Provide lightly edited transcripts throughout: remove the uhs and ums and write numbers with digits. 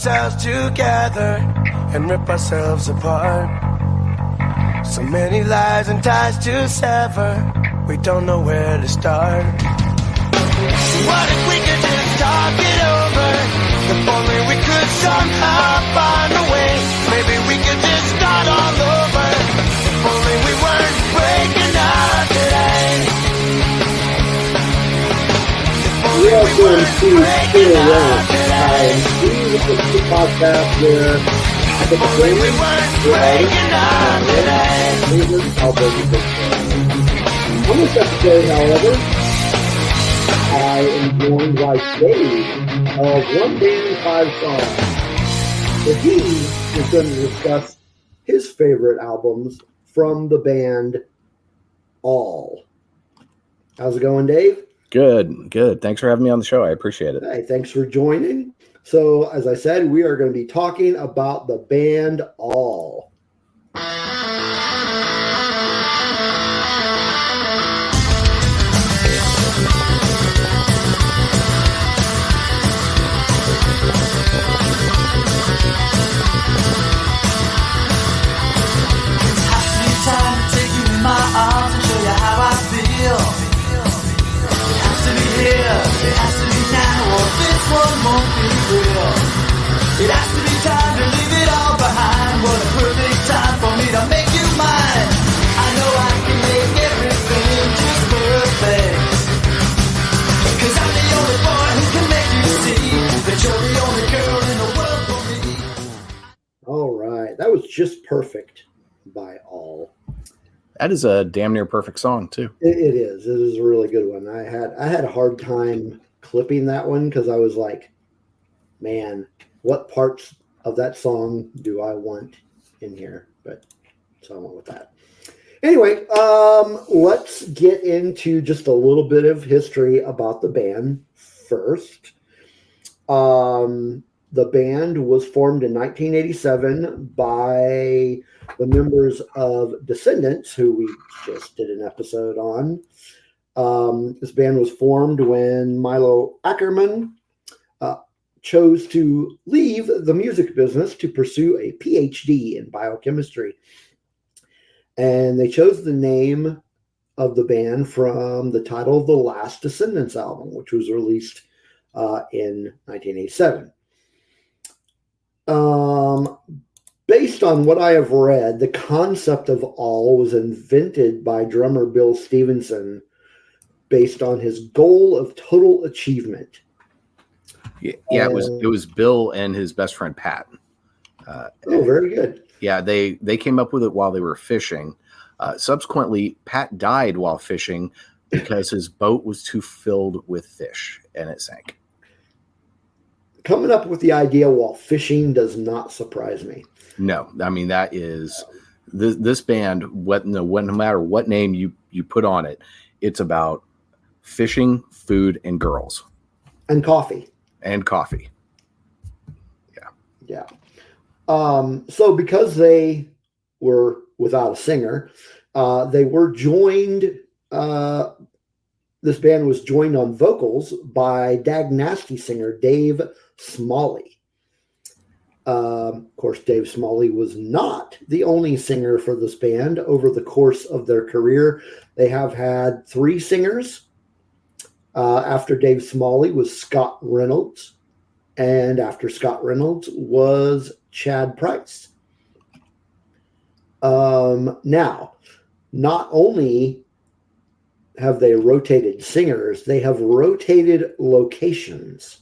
ourselves together and rip ourselves apart. So many lies and ties to sever, we don't know where to start. What if we could just talk it over? If only we could somehow find a way. Maybe we could just start all over. If only we weren't breaking up today. If only we weren't breaking up today. This is the podcast where I get the Only we weren't breaking up today. On this episode, however, I am joined by Dave of One Band 5 Songs. So he is going to discuss his favorite albums from the band All. How's it going, Dave? Good. Thanks for having me on the show. I appreciate it. Hey, thanks for joining. So, as I said, we are going to be talking about the band All. It has to be time to leave it all behind. What a perfect time for me to make you mine. I know I can make everything just perfect. 'Cause I'm the only boy who can make you see that you're the only girl in the world for me. All right. That was Just Perfect by All. That is a damn near perfect song, too. It is. It is a really good one. I had a hard time clipping that one because I was like, man, what parts of that song do I want in here? But so I went with that. Anyway, let's get into just a little bit of history about the band first. The band was formed in 1987 by the members of Descendants, who we just did an episode on. This band was formed when Milo Ackerman chose to leave the music business to pursue a PhD in biochemistry. And they chose the name of the band from the title of the last Descendants album, which was released in 1987. Based on what I have read, the concept of All was invented by drummer Bill Stevenson based on his goal of total achievement. Yeah, it was Bill and his best friend Pat. Very good. Yeah, they came up with it while they were fishing. Subsequently, Pat died while fishing because his boat was too filled with fish and it sank. Coming up with the idea while fishing does not surprise me. No, I mean that is this band. No matter what name you put on it, it's about fishing, food, and girls, and coffee. Yeah. So because they were without a singer, they were joined. This band was joined on vocals by Dag Nasty singer Dave Smalley. Of course, Dave Smalley was not the only singer for this band. Over the course of their career, they have had 3 singers. After Dave Smalley was Scott Reynolds, and after Scott Reynolds was Chad Price. Now, not only have they rotated singers, they have rotated locations.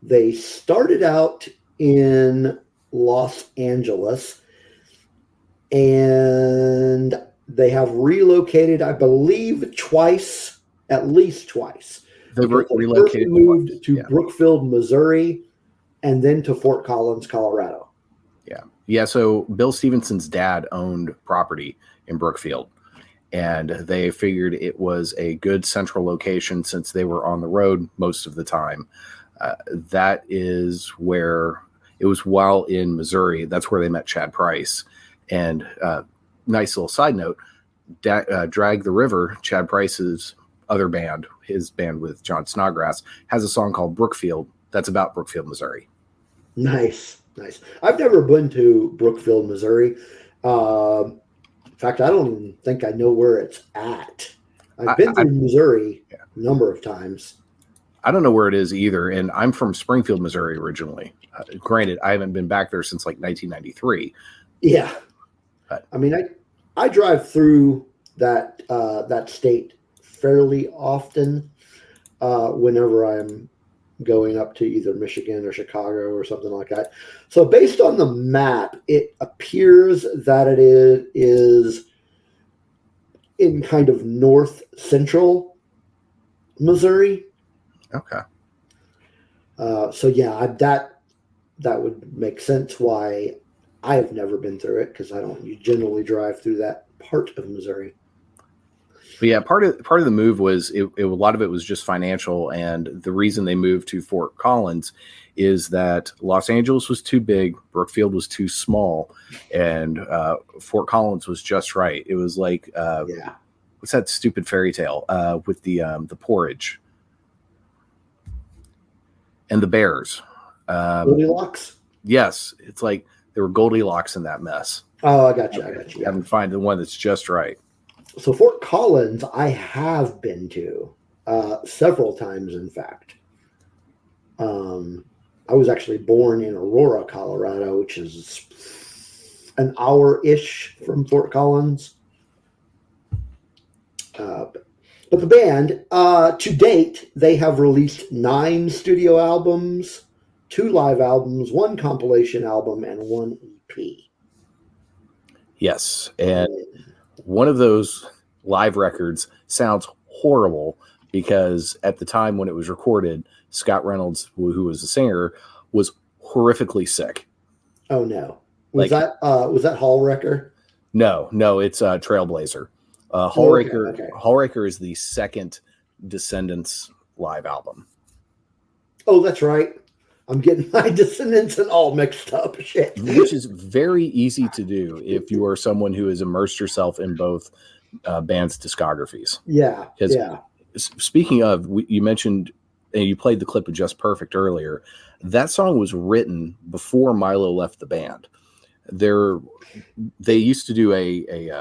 They started out in Los Angeles, and they have relocated, I believe, at least twice. They were relocated. Moved to Brookfield, Missouri, and then to Fort Collins, Colorado. Yeah. So Bill Stevenson's dad owned property in Brookfield, and they figured it was a good central location since they were on the road most of the time. That is where it was. While in Missouri, that's where they met Chad Price. And nice little side note: Drag the River, Chad Price's other band, his band with John Snodgrass, has a song called Brookfield that's about Brookfield, Missouri. Nice, nice. I've never been to Brookfield, Missouri. In fact, I don't even think I know where it's at. I've been I through Missouri a number of times. I don't know where it is either, and I'm from Springfield, Missouri originally. Granted, I haven't been back there since like 1993. Yeah, But I mean, I drive through that state fairly often whenever I'm going up to either Michigan or Chicago or something like that. So based on the map, it appears that it is in kind of north central Missouri. okay, So yeah, that would make sense why I have never been through it because I don't generally drive through that part of Missouri. but yeah, part of the move was a lot of it was just financial, and the reason they moved to Fort Collins is that Los Angeles was too big, Brookfield was too small, and Fort Collins was just right. It was like Yeah. what's that stupid fairy tale with the porridge and the bears? Goldilocks? Yes, it's like there were Goldilocks in that mess. Oh, I got you. I got you. Having to find the one that's just right. So Fort Collins, I have been to several times, in fact. I was actually born in Aurora, Colorado, which is an hour-ish from Fort Collins. But the band, to date, they have released 9 studio albums, 2 live albums, 1 compilation album, and 1 EP. Yes, and one of those live records sounds horrible because at the time when it was recorded, Scott Reynolds, who was the singer, was horrifically sick. Oh no! Was that Hallwrecker? No, it's Trailblazer. Hallwrecker is the second Descendants live album. Oh, that's right. I'm getting my Descendants and all mixed up. Shit. Which is very easy to do if you are someone who has immersed yourself in both bands' discographies. Yeah. Yeah. Speaking of, you mentioned, and you played the clip of Just Perfect earlier. That song was written before Milo left the band. They used to do a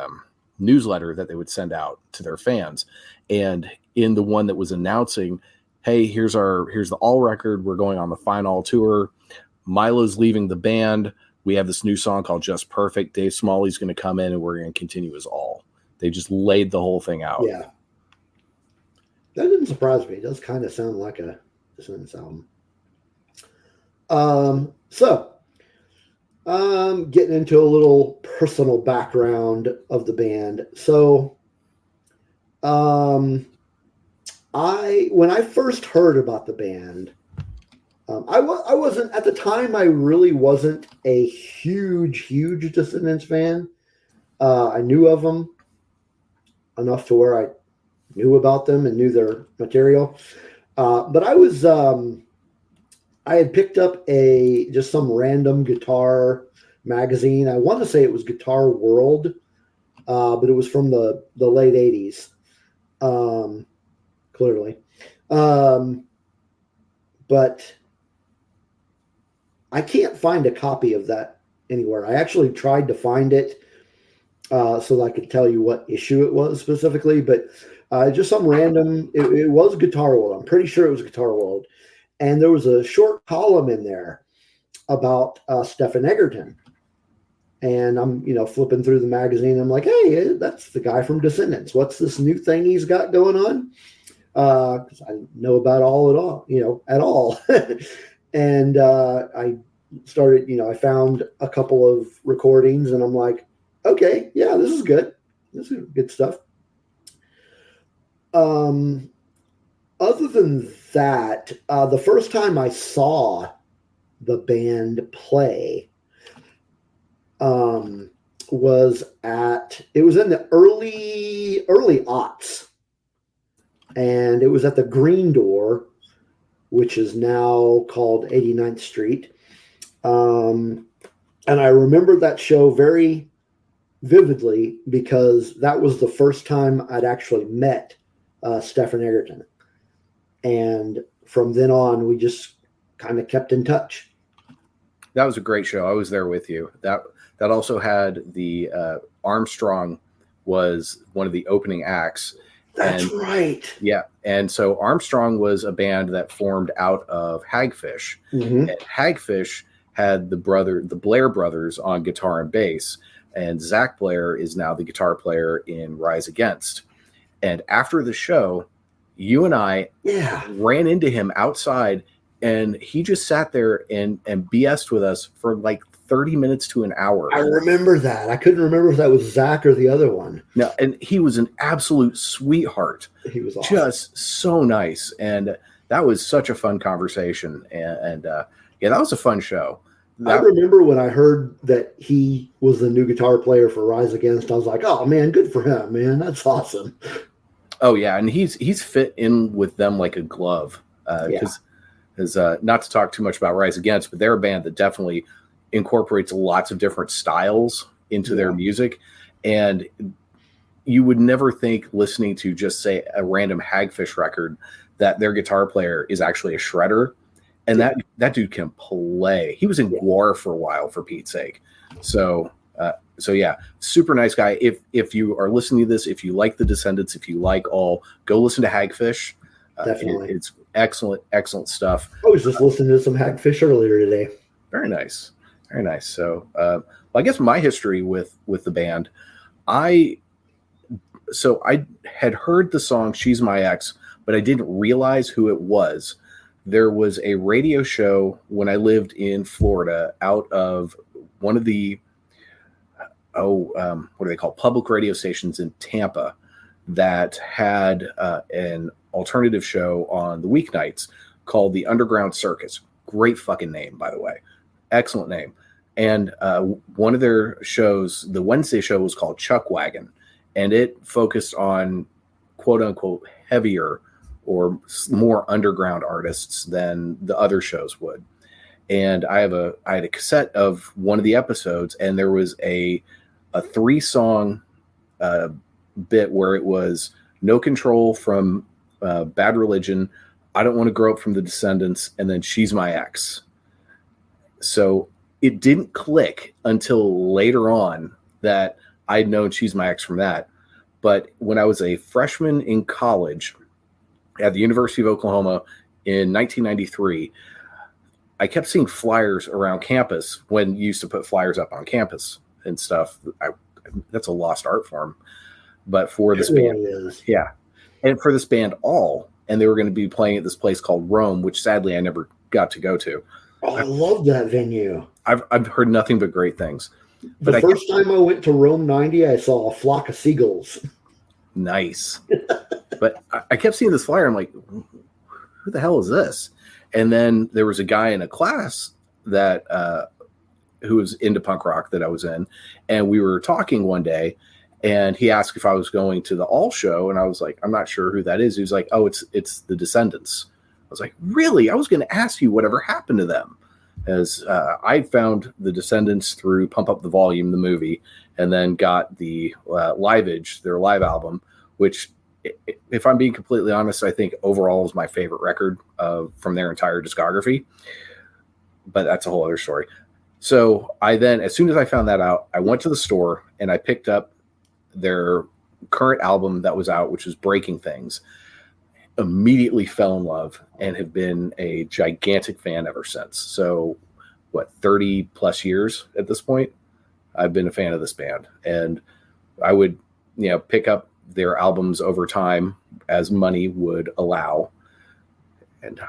newsletter that they would send out to their fans, and in the one that was announcing, hey, here's the all record, we're going on the Fine All tour, Milo's leaving the band, we have this new song called Just Perfect, Dave Smalley's going to come in and we're going to continue as all. They just laid the whole thing out. Yeah, that didn't surprise me. It does kind of sound like a Descendants album. Getting into a little personal background of the band. So when I first heard about the band, I wasn't at the time. I really wasn't a huge Descendants fan. I knew of them enough to where I knew about them and knew their material. But I had picked up just some random guitar magazine. I want to say it was Guitar World, but it was from the late 80s. Clearly. But I can't find a copy of that anywhere. I actually tried to find it so that I could tell you what issue it was specifically, but just some random, it was Guitar World. I'm pretty sure it was Guitar World. And there was a short column in there about Stephen Egerton. And I'm, flipping through the magazine. I'm like, hey, that's the guy from Descendants. What's this new thing he's got going on? Because I didn't know about at all. And I started, I found a couple of recordings and I'm like, okay, yeah, this is good. This is good stuff. Other than that, the first time I saw the band play was in the early aughts, and it was at the Green Door, which is now called 89th Street. And I remember that show very vividly because that was the first time I'd actually met Stephen Egerton. And from then on, we just kind of kept in touch. That was a great show. I was there with you. That also had the Armstrong was one of the opening acts. That's right. Yeah. And so Armstrong was a band that formed out of Hagfish. Mm-hmm. And Hagfish had the Blair brothers on guitar and bass. And Zach Blair is now the guitar player in Rise Against. And after the show, you and I ran into him outside, and he just sat there and BS'd with us for like 30 minutes to an hour. I remember that. I couldn't remember if that was Zach or the other one. No, and he was an absolute sweetheart. He was awesome. Just so nice. And that was such a fun conversation. And yeah, that was a fun show. I remember when I heard that he was the new guitar player for Rise Against, I was like, oh man, good for him, man. That's awesome. Oh yeah. And he's fit in with them like a glove. Because not to talk too much about Rise Against, but they're a band that definitely incorporates lots of different styles into their music. And you would never think, listening to just say a random Hagfish record, that their guitar player is actually a shredder. And that dude can play. He was in Gwar for a while, for Pete's sake. So yeah, super nice guy. If you are listening to this, if you like the Descendants, if you like all, go listen to Hagfish. Definitely. It's excellent stuff. I was just listening to some Hagfish earlier today. Very nice. Very nice. So, I guess my history with the band, I had heard the song "She's My Ex," but I didn't realize who it was. There was a radio show when I lived in Florida, out of one of the what are they called, public radio stations in Tampa, that had an alternative show on the weeknights called the Underground Circus. Great fucking name, by the way. Excellent name. And one of their shows, the Wednesday show, was called Chuck Wagon, and it focused on quote unquote heavier or more underground artists than the other shows would. And I had a cassette of one of the episodes, and there was a 3-song bit where it was No Control from Bad Religion, I Don't Want to Grow Up from the Descendants, and then She's My Ex. So it didn't click until later on that I'd known She's My Ex from that. But when I was a freshman in college at the University of Oklahoma in 1993, I kept seeing flyers around campus when you used to put flyers up on campus and stuff. That's a lost art form. But for this band, and for this band and they were going to be playing at this place called Rome, which sadly I never got to go to. Oh, I love that venue. I've heard nothing but great things. But the first time I went to Rome 90, I saw a flock of seagulls. Nice. But I kept seeing this flyer. I'm like, who the hell is this? And then there was a guy in a class that who was into punk rock that I was in, and we were talking one day, and he asked if I was going to the All show, and I was like, I'm not sure who that is. He was like, oh, it's the Descendants. I was like, really? I was going to ask you whatever happened to them, as I found the Descendants through Pump Up the Volume, the movie, and then got the Liveage, their live album, which, if I'm being completely honest, I think overall is my favorite record from their entire discography. But that's a whole other story. So I then, as soon as I found that out, I went to the store and I picked up their current album that was out, which was Breaking Things. Immediately fell in love and have been a gigantic fan ever since. So 30 plus years at this point, I've been a fan of this band, and I would, pick up their albums over time as money would allow. And,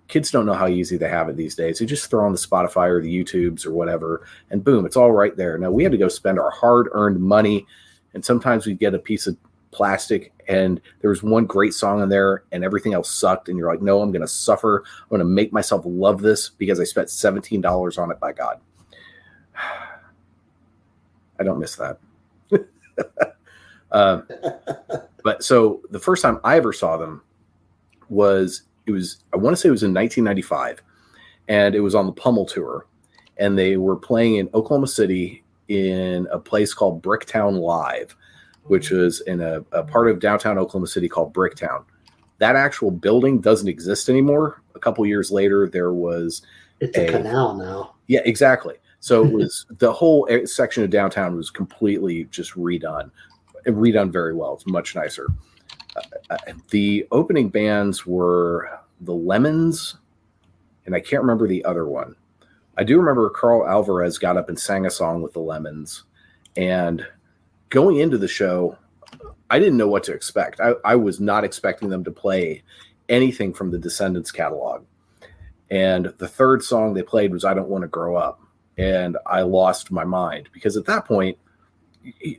kids don't know how easy they have it these days. You just throw on the Spotify or the YouTubes or whatever, and boom, it's all right there. Now, we had to go spend our hard-earned money, and sometimes we'd get a piece of plastic, and there was one great song in there, and everything else sucked, and you're like, no, I'm going to suffer. I'm going to make myself love this because I spent $17 on it, by God. I don't miss that. But so the first time I ever saw them was I want to say it was in 1995, and it was on the Pummel Tour, and they were playing in Oklahoma City in a place called Bricktown Live, which was in a part of downtown Oklahoma City called Bricktown. That actual building doesn't exist anymore. A couple years later, there was It's a canal now. Yeah, exactly. So it was the whole section of downtown was completely just redone very well. It's much nicer. The opening bands were the Lemons, and I can't remember the other one. I do remember Carl Alvarez got up and sang a song with the Lemons. And going into the show, I didn't know what to expect. I was not expecting them to play anything from the Descendants catalog. And the third song they played was I Don't Want to Grow Up. And I lost my mind because at that point,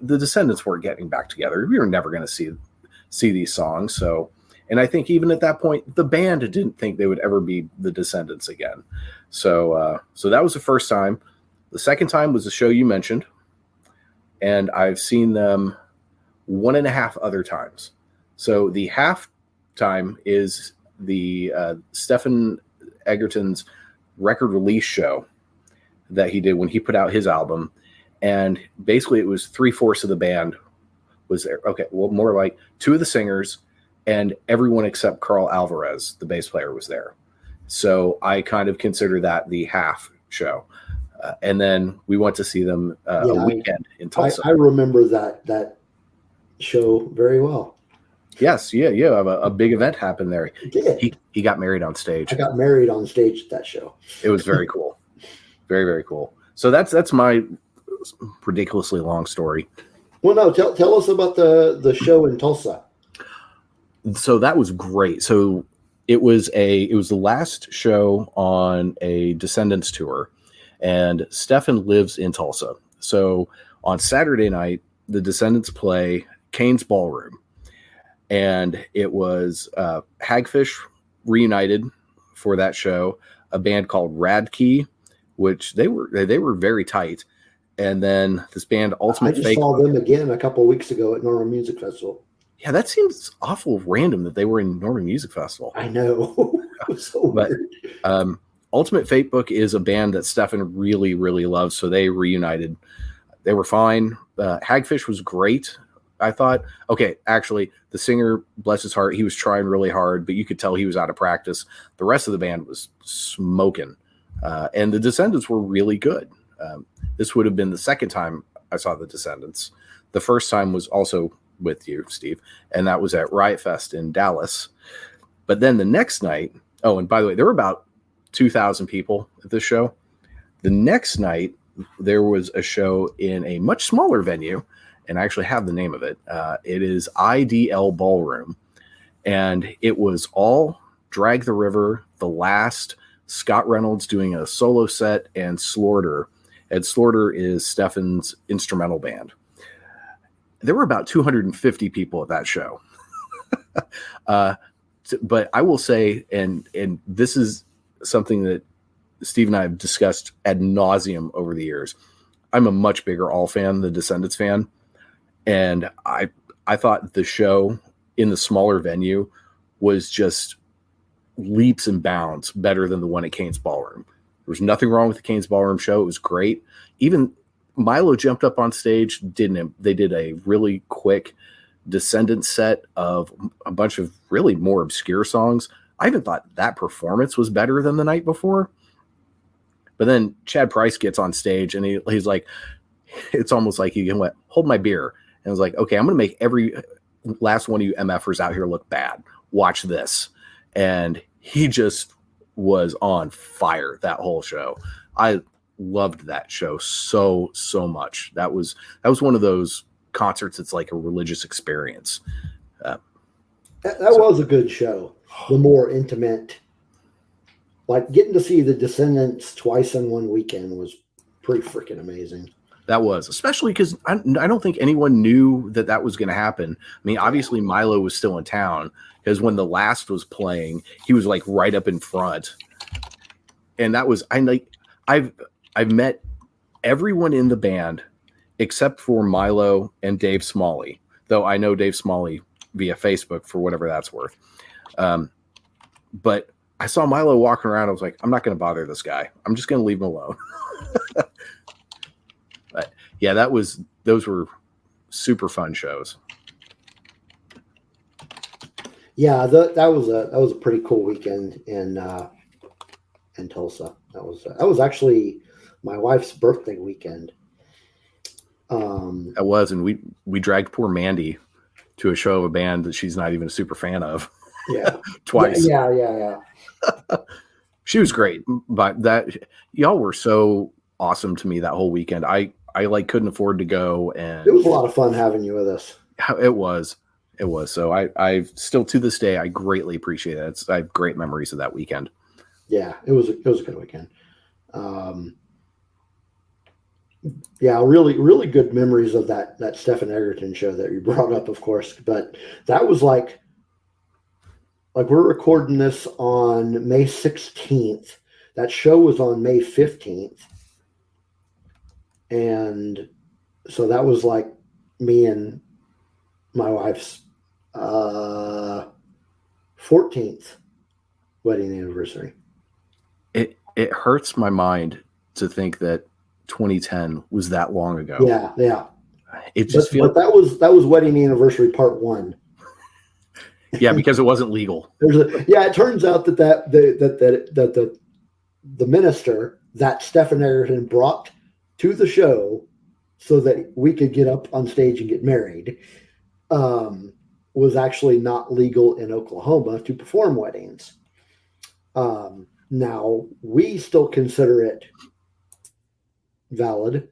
the Descendants weren't getting back together. We were never going to see these songs. So, and I think even at that point, the band didn't think they would ever be the Descendants again. So that was the first time. The second time was the show you mentioned. And I've seen them 1.5 other times. So the half time is the Stephen Egerton's record release show that he did when he put out his album. And basically it was 3/4 of the band was there. Okay, well, more like 2 of the singers and everyone except Carl Alvarez, the bass player, was there. So I kind of consider that the half show. And then we went to see them a weekend in Tulsa. I remember that show very well. Yes, yeah. A big event happened there. He got married on stage. I got married on stage at that show. It was very cool. Very, very cool. So that's my ridiculously long story. Well, no, tell us about the show in Tulsa. So that was great. So it was the last show on a Descendants tour, and Stefan lives in Tulsa. So on Saturday night, the Descendants play Kane's Ballroom, and it was Hagfish reunited for that show. A band called Radkey, which they were very tight, and then this band Ultimate Fake. I just saw them again a couple of weeks ago at Norman Music Festival. Yeah, that seems awful random that they were in Norman Music Festival. I know. It was so weird. Ultimate Fate Book is a band that Stefan really, really loves, so they reunited. They were fine. Hagfish was great, I thought. Okay, actually, the singer, bless his heart, he was trying really hard, but you could tell he was out of practice. The rest of the band was smoking, and the Descendants were really good. This would have been the second time I saw the Descendants. The first time was also with you, Steve, and that was at Riot Fest in Dallas. But then the next night, oh, and by the way, there were about 2,000 people at this show. The next night, there was a show in a much smaller venue, and I actually have the name of it. It is IDL Ballroom, and it was all Drag the River, The Last, Scott Reynolds doing a solo set, and Slaughter. And Slaughter is Stefan's instrumental band. There were about 250 people at that show. But I will say, and this is something that Steve and I have discussed ad nauseum over the years. I'm a much bigger All fan, the Descendants fan. And I thought the show in the smaller venue was just leaps and bounds better than the one at Kane's Ballroom. There was nothing wrong with the Kane's Ballroom show. It was great. Even Milo jumped up on stage. They did a really quick Descendants set of a bunch of really more obscure songs. I even thought that performance was better than the night before. But then Chad Price gets on stage and he's like, it's almost like he went, hold my beer. And I was like, okay, I'm going to make every last one of you MFers out here look bad. Watch this. And he just was on fire that whole show. I loved that show so much. That was one of those concerts. It's like a religious experience. That was a good show. The more intimate, like getting to see the Descendants twice in one weekend was pretty freaking amazing. That was, especially because I don't think anyone knew that was going to happen. I mean, obviously Milo was still in town because when The Last was playing, he was like right up in front. And that was, I've met everyone in the band except for Milo and Dave Smalley, though I know Dave Smalley via Facebook for whatever that's worth. But I saw Milo walking around. I was like, I'm not going to bother this guy. I'm just going to leave him alone. But yeah, those were super fun shows. Yeah, that was a pretty cool weekend in in Tulsa. That was actually my wife's birthday weekend. That was, and we dragged poor Mandy to a show of a band that she's not even a super fan of. Yeah. Twice. Yeah. She was great, but that y'all were so awesome to me that whole weekend. I like couldn't afford to go, and It was a lot of fun having you with us. It was. So I still to this day I greatly appreciate it. I have great memories of that weekend. Yeah, it was a good weekend. Yeah, really, really good memories of that Stephen Egerton show that you brought up, of course. But that was like we're recording this on May 16th. That show was on May 15th. And so that was like me and my wife's 14th wedding anniversary. It hurts my mind to think that 2010 was that long ago. Yeah. It just feels. But that was wedding anniversary part 1. Yeah, because it wasn't legal. It turns out that the minister that Stephen Egerton brought to the show so that we could get up on stage and get married was actually not legal in Oklahoma to perform weddings. Now, we still consider it valid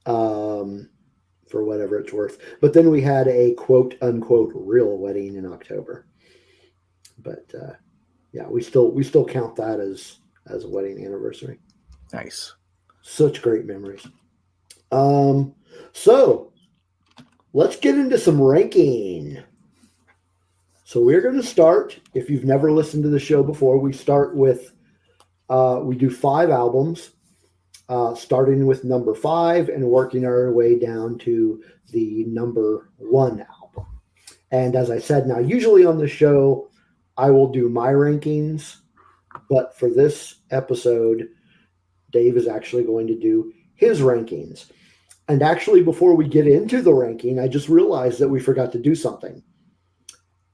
for whatever it's worth. But then we had a quote unquote real wedding in October. But yeah, we still count that as a wedding anniversary. Nice. Such great memories. So let's get into some ranking. So we're going to start, if you've never listened to the show before, we start with, we do 5 albums, starting with number 5 and working our way down to the number 1 album. And as I said, now usually on the show, I will do my rankings, but for this episode, Dave is actually going to do his rankings. And actually, before we get into the ranking, I just realized that we forgot to do something.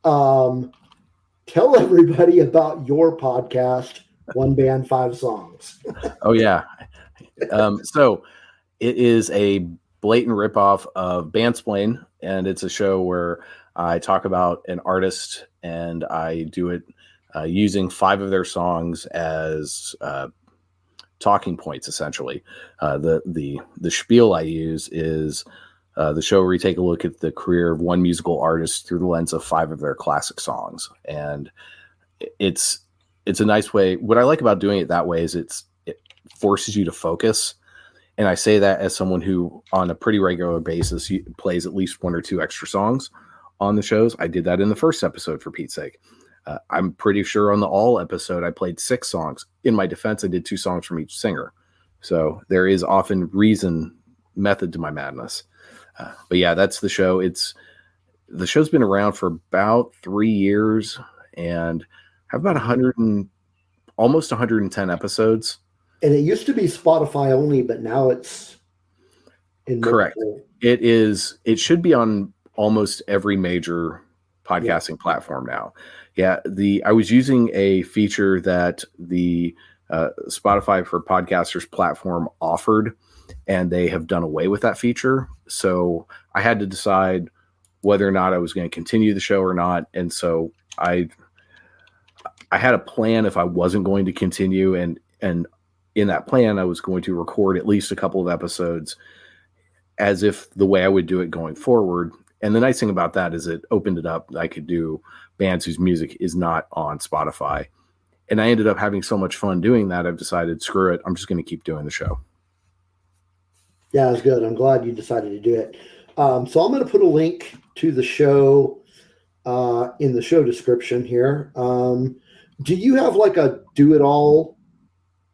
Tell everybody about your podcast, One Band, 5 Songs. Oh, yeah. So it is a blatant ripoff of Bandsplain, and it's a show where I talk about an artist, and I do it using 5 of their songs as talking points, essentially. The spiel I use is the show where we take a look at the career of one musical artist through the lens of 5 of their classic songs. And it's a nice way. What I like about doing it that way is it forces you to focus. And I say that as someone who on a pretty regular basis plays at least 1 or 2 extra songs on the shows. I did that in the first episode, for Pete's sake. I'm pretty sure on the All episode, I played 6 songs. In my defense, I did 2 songs from each singer. So there is often method to my madness. But yeah, that's the show. The show's been around for about 3 years and have about almost 110 episodes. And it used to be Spotify only, but now it's correct. It is. It should be on almost every major podcasting platform now. Yeah, I was using a feature that the Spotify for Podcasters platform offered, and they have done away with that feature. So I had to decide whether or not I was going to continue the show or not. And so I had a plan if I wasn't going to continue, and in that plan, I was going to record at least a couple of episodes as if the way I would do it going forward. And the nice thing about that is it opened it up. I could do bands whose music is not on Spotify. And I ended up having so much fun doing that, I've decided, screw it, I'm just going to keep doing the show. Yeah, it's good. I'm glad you decided to do it. So I'm going to put a link to the show in the show description here. Do you have like a do-it-all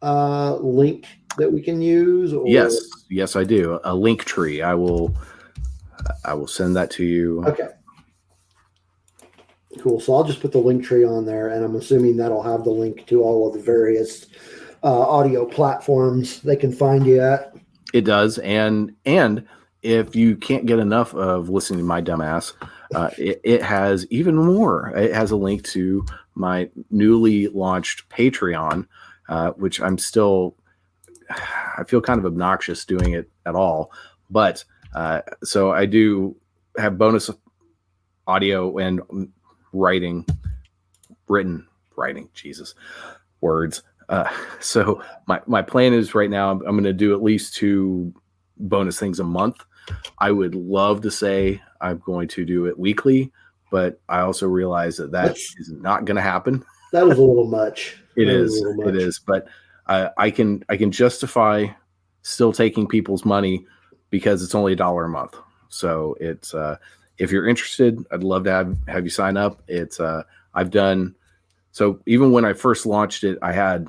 link that we can use? Or? Yes, I do. A link tree. I will send that to you. Okay. Cool. So I'll just put the link tree on there, and I'm assuming that'll have the link to all of the various audio platforms they can find you at. It does. And if you can't get enough of listening to my dumbass, it has even more. It has a link to my newly launched Patreon, which I feel kind of obnoxious doing it at all. But so I do have bonus audio and written writing, Jesus, words. So my plan is right now I'm going to do at least 2 bonus things a month. I would love to say I'm going to do it weekly, but I also realize that is not going to happen. That is a little much. It is. But I can justify still taking people's money because it's only $1 a month. So it's if you're interested, I'd love to have you sign up. It's I've done so. Even when I first launched it, I had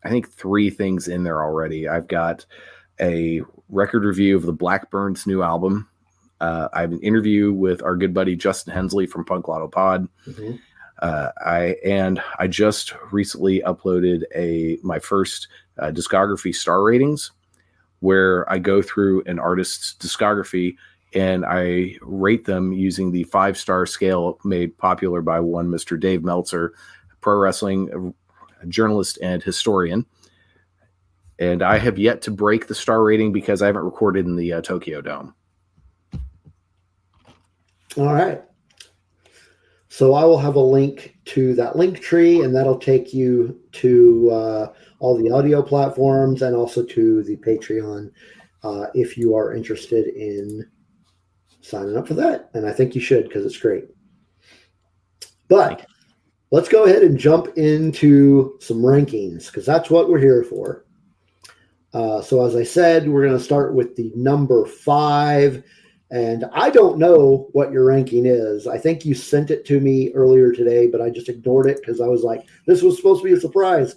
I think 3 things in there already. I've got a record review of the Blackburn's new album. I have an interview with our good buddy Justin Hensley from Punk Lotto Pod. Mm-hmm. I just recently uploaded my first discography star ratings, where I go through an artist's discography and I rate them using the 5-star scale made popular by one Mr. Dave Meltzer, pro wrestling journalist and historian. And I have yet to break the star rating because I haven't recorded in the Tokyo Dome. All right. So I will have a link to that link tree, and that'll take you to all the audio platforms and also to the Patreon if you are interested in signing up for that. And I think you should, because it's great. But let's go ahead and jump into some rankings, because that's what we're here for. So as I said, we're going to start with the number 5. And I don't know what your ranking is. I think you sent it to me earlier today, but I just ignored it because I was like, this was supposed to be a surprise.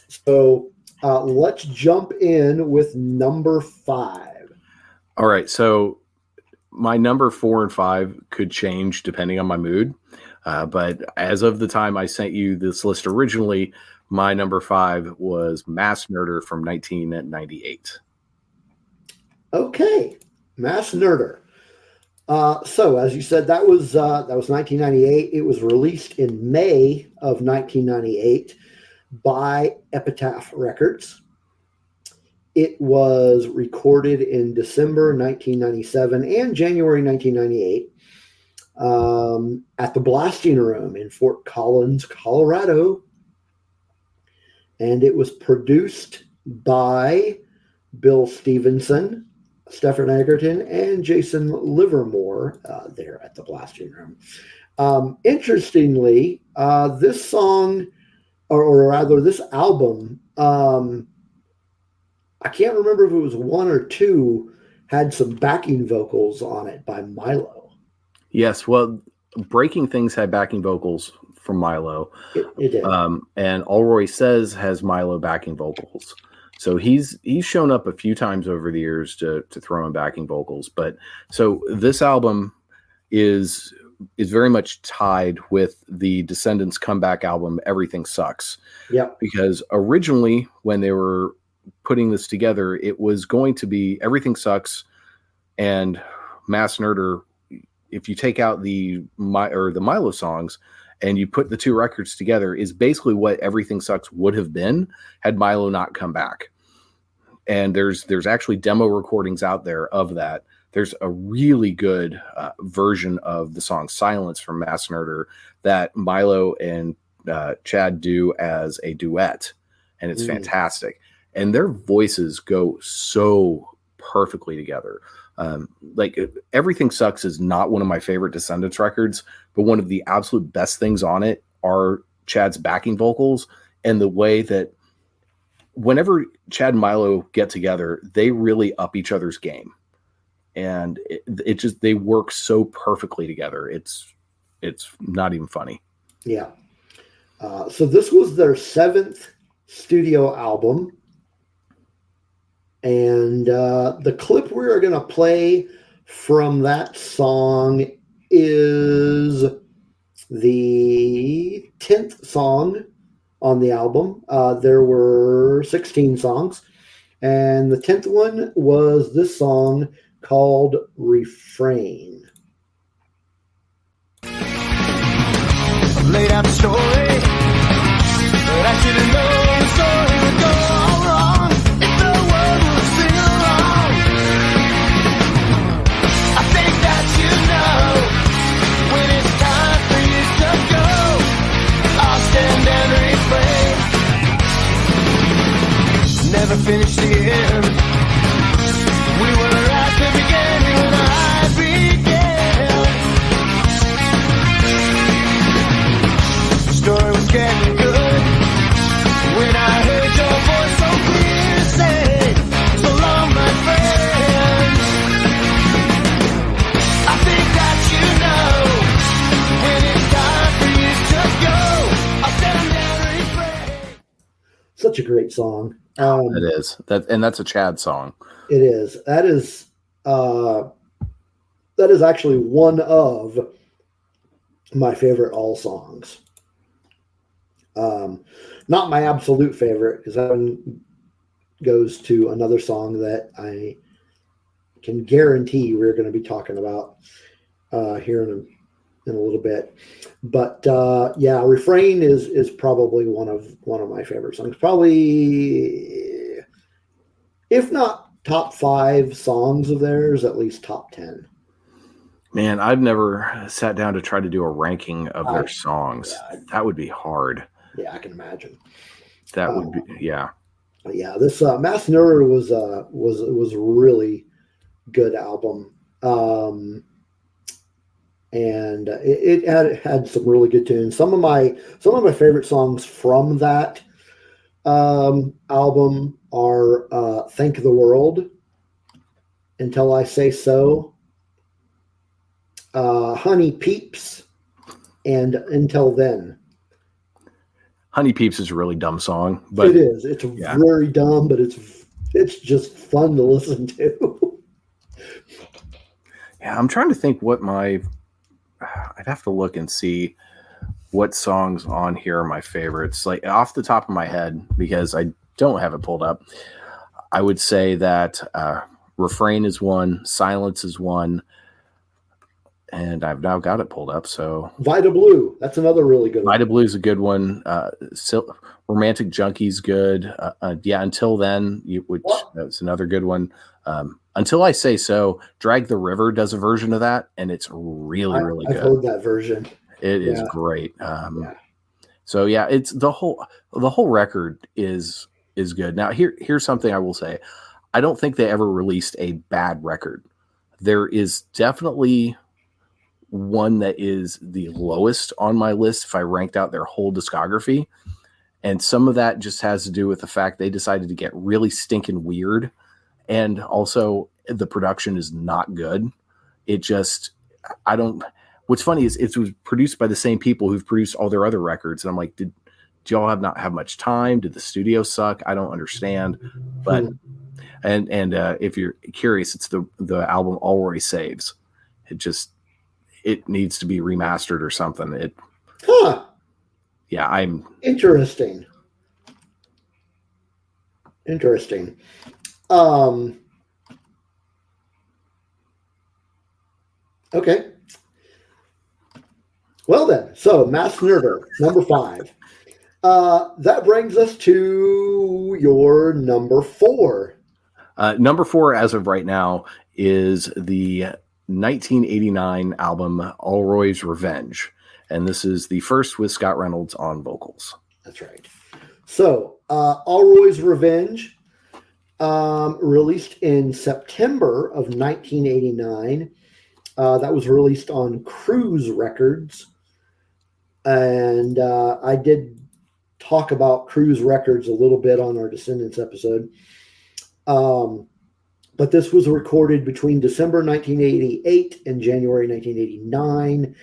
So let's jump in with number 5. All right. So my number 4 and 5 could change depending on my mood. But as of the time I sent you this list originally, my number 5 was Mass Murder from 1998. Okay. Mass Murder. So as you said, that was 1998. It was released in May of 1998 by Epitaph Records. It was recorded in December 1997 and January 1998 at the Blasting Room in Fort Collins, Colorado. And it was produced by Bill Stevenson, Stephen Egerton, and Jason Livermore there at the Blasting Room. Interestingly, this song, or rather this album, I can't remember if it was 1 or 2, had some backing vocals on it by Milo. Yes, well, Breaking Things had backing vocals from Milo. It did. And Allroy Says has Milo backing vocals. So he's shown up a few times over the years to throw in backing vocals. But so this album is very much tied with the Descendants comeback album, Everything Sucks. Yeah. Because originally when they were putting this together, it was going to be Everything Sucks and Mass Murder. If you take out the Milo songs and you put the 2 records together, is basically what Everything Sucks would have been had Milo not come back. And there's actually demo recordings out there of that. There's a really good version of the song Silence from Mass Murder that Milo and Chad do as a duet. And it's fantastic. And their voices go so perfectly together. Like Everything Sucks is not one of my favorite Descendants records, but one of the absolute best things on it are Chad's backing vocals and the way that whenever Chad and Milo get together, they really up each other's game. And it just, they work so perfectly together. It's not even funny. Yeah. So this was their 7th studio album. And the clip we're going to play from that song is the 10th song on the album. There were 16 songs, and the 10th one was this song called Refrain. Maybe laid out the story, but I should have known the story would go all wrong if the world would sing along. I think that you know when it's time for you to go, I'll stand and refrain. Never finish the end. We were at the beginning when I began. The story was getting good when I heard your voice so clear say, so long, my friend. I think that you know when it's time for you to go, I'll stand and refrain. Such a great song. It is. That's a Chad song. It is. That is actually one of my favorite All songs. Not my absolute favorite, because that one goes to another song that I can guarantee we're going to be talking about here in a little bit. But yeah, Refrain is probably one of my favorite songs. Probably, if not top 5 songs of theirs, at least top 10. Man, I've never sat down to try to do a ranking of their songs. Yeah, that would be hard. Yeah, I can imagine. That would be, yeah. Yeah, this Mass Nerder was a really good album. And it had some really good tunes. Some of my favorite songs from that album are "Thank the World," "Until I Say So," "Honey Peeps," and "Until Then." Honey Peeps is a really dumb song, but it is. It's very dumb, but it's just fun to listen to. Yeah, I'm trying to think what I'd have to look and see what songs on here are my favorites. Like off the top of my head, because I don't have it pulled up, I would say that Refrain is one, Silence is one, and I've now got it pulled up. So Vida Blue, that's another really good one. Vida Blue is a good one. Romantic Junkie's good. Yeah, Until Then, which that's another good one. Until I Say So, Drag the River does a version of that, and it's really good. I've heard that version. It is great. So yeah, it's the whole record is good. Now here's something I will say. I don't think they ever released a bad record. There is definitely one that is the lowest on my list if I ranked out their whole discography. And some of that just has to do with the fact they decided to get really stinking weird. And also the production is not good. What's funny is it was produced by the same people who've produced all their other records. And I'm like, do y'all not have much time? Did the studio suck? I don't understand. But, and if you're curious, it's the album Allroy Saves. It needs to be remastered or something. I'm interesting. Okay. Well then, so Mass Nerder, number 5. That brings us to your number 4. Number 4, as of right now, is the 1989 album Allroy's Revenge. And this is the first with Scott Reynolds on vocals. That's right. So, Allroy's Revenge, released in September of 1989. That was released on Cruise Records. And I did talk about Cruise Records a little bit on our Descendants episode. But this was recorded between December 1988 and January 1989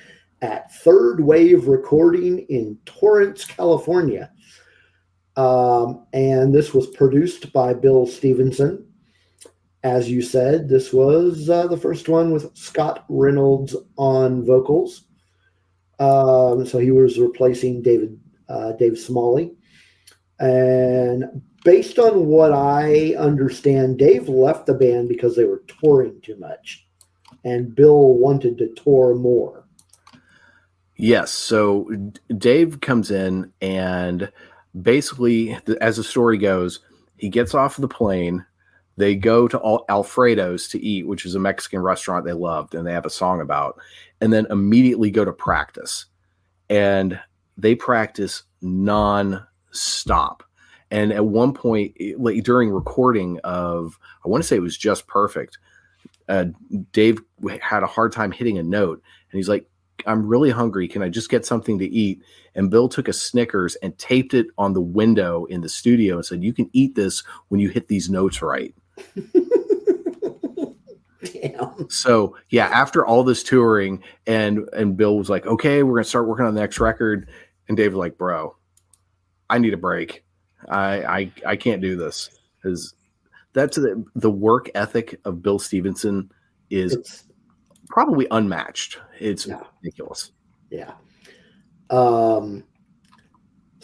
at Third Wave Recording in Torrance, California. And this was produced by Bill Stevenson. As you said, this was the first one with Scott Reynolds on vocals. So he was replacing Dave Smalley. And based on what I understand, Dave left the band because they were touring too much. And Bill wanted to tour more. Yes. So Dave comes in, and basically, as the story goes, he gets off the plane. They go to Alfredo's to eat, which is a Mexican restaurant they loved and they have a song about, and then immediately go to practice. And they practice non-stop. And at one point, like during recording of, I want to say it was Just Perfect, Dave had a hard time hitting a note, and he's like, I'm really hungry. Can I just get something to eat? And Bill took a Snickers and taped it on the window in the studio and said, you can eat this when you hit these notes right. Damn. So yeah, after all this touring, and Bill was like, okay, we're gonna start working on the next record. And Dave was like, bro, I need a break. I can't do this. Because that's the work ethic of Bill Stevenson is probably unmatched. It's ridiculous. Yeah. So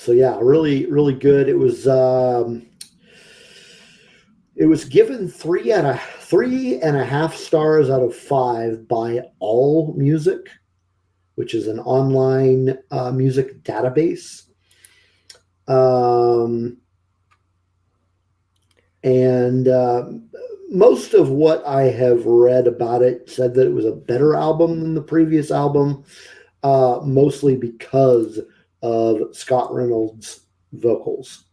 yeah, really, really good. It was given 3.5 stars out of 5 by All Music, which is an online music database. And most of what I have read about it said that it was a better album than the previous album, mostly because of Scott Reynolds' vocals.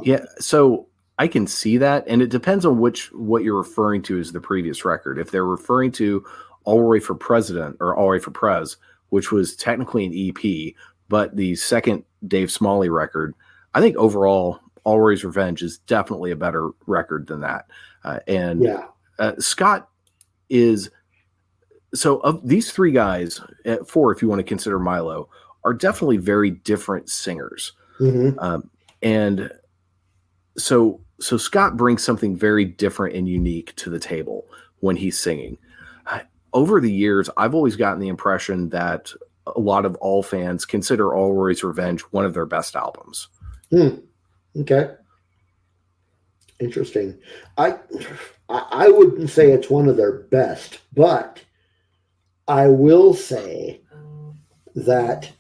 Yeah, so I can see that, and it depends on what you're referring to as the previous record. If they're referring to Allroy for President or Allroy for Prez, which was technically an EP, but the second Dave Smalley record, I think overall Allroy's Revenge is definitely a better record than that. Scott is, so of these three guys, 4 if you want to consider Milo, are definitely very different singers. Mm-hmm. And so Scott brings something very different and unique to the table when he's singing. Over the years, I've always gotten the impression that a lot of All fans consider Allroy's Revenge one of their best albums. Okay. Interesting. I wouldn't say it's one of their best, but I will say that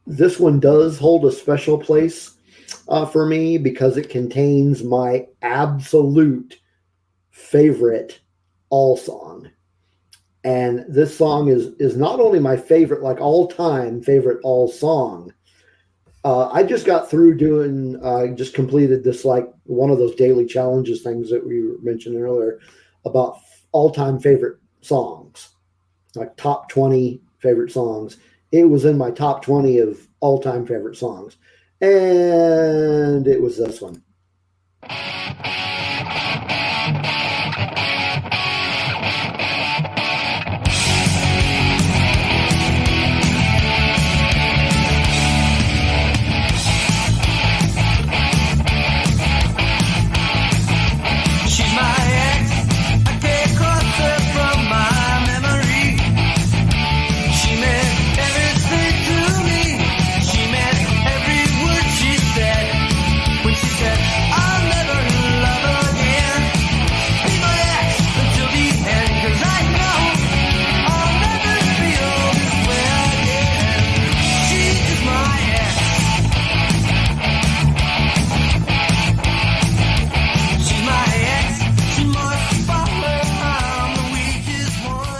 this one does hold a special place for me because it contains my absolute favorite All song. And this song is not only my favorite, like all-time favorite All song. I just got through doing, just completed this, like one of those daily challenges things that we mentioned earlier about all-time favorite songs, like top 20 favorite songs. It was in my top 20 of all-time favorite songs. And it was this one.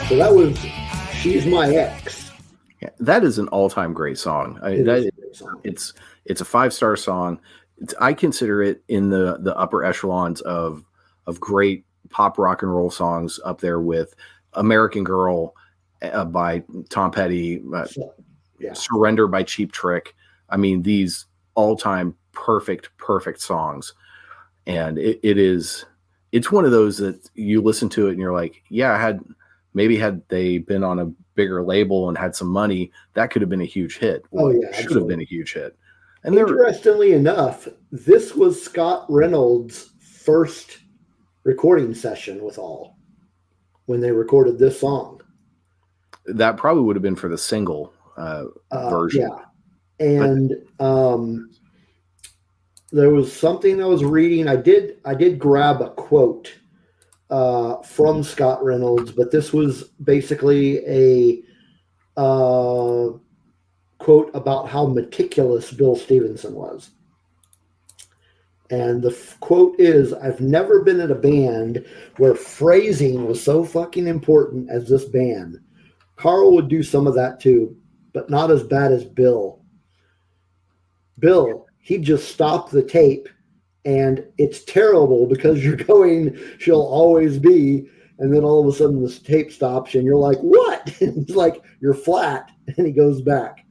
That was She's My Ex. Yeah, that is an all-time great song. It's a 5-star song. I consider it in the upper echelons of great pop rock and roll songs, up there with American Girl by Tom Petty, Surrender by Cheap Trick. I mean, these all-time perfect songs. And it's one of those that you listen to it and you're like, yeah, had they been on a bigger label and had some money, that could have been a huge hit. Should have been a huge hit. And interestingly enough, this was Scott Reynolds' first recording session with All when they recorded this song. That probably would have been for the single version. Yeah. And there was something I was reading. I did grab a quote from Scott Reynolds, but this was basically quote about how meticulous Bill Stevenson was. And the quote is, "I've never been in a band where phrasing was so fucking important as this band. Carl would do some of that too, but not as bad as Bill. Bill, he'd just stop the tape and it's terrible because you're going, she'll always be. And then all of a sudden this tape stops and you're like, what?" And he's like, "You're flat." And he goes back.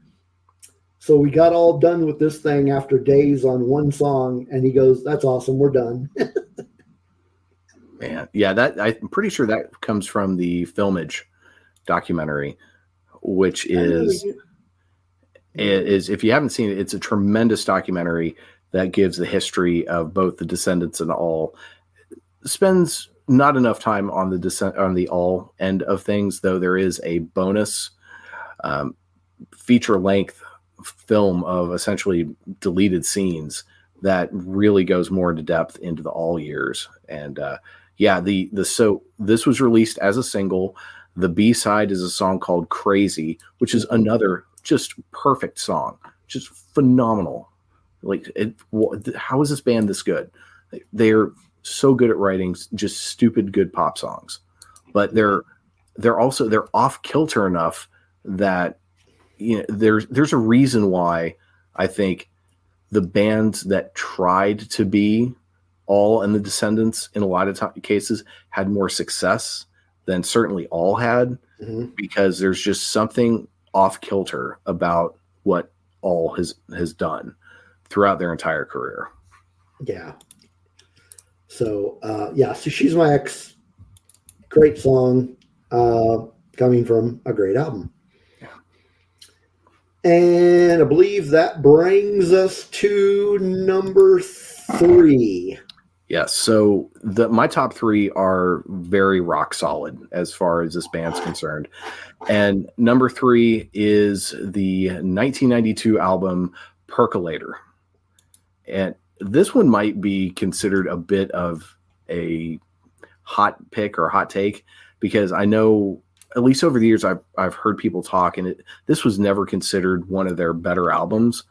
So we got all done with this thing after days on one song. And he goes, "That's awesome. We're done." Man. Yeah. I'm pretty sure that comes from the Filmage documentary, which is if you haven't seen it, it's a tremendous documentary that gives the history of both the Descendants and All. Spends not enough time on the All end of things, though there is a bonus feature length film of essentially deleted scenes that really goes more into depth into the All years. And so this was released as a single. The B-side is a song called Crazy, which is another just perfect song, just phenomenal. Like, how is this band this good? They're so good at writing just stupid good pop songs, but they're off kilter enough that, you know, there's a reason why I think the bands that tried to be All and the Descendants in a lot of cases had more success than certainly All had, because there's just something off kilter about what All has done throughout their entire career. Yeah. So, so She's My Ex, great song, coming from a great album. Yeah. And I believe that brings us to number 3. Yes. So my top 3 are very rock solid as far as this band's concerned. And number 3 is the 1992 album Percolator. And this one might be considered a bit of a hot pick or hot take, because I know, at least over the years, I've heard people talk, and this was never considered one of their better albums.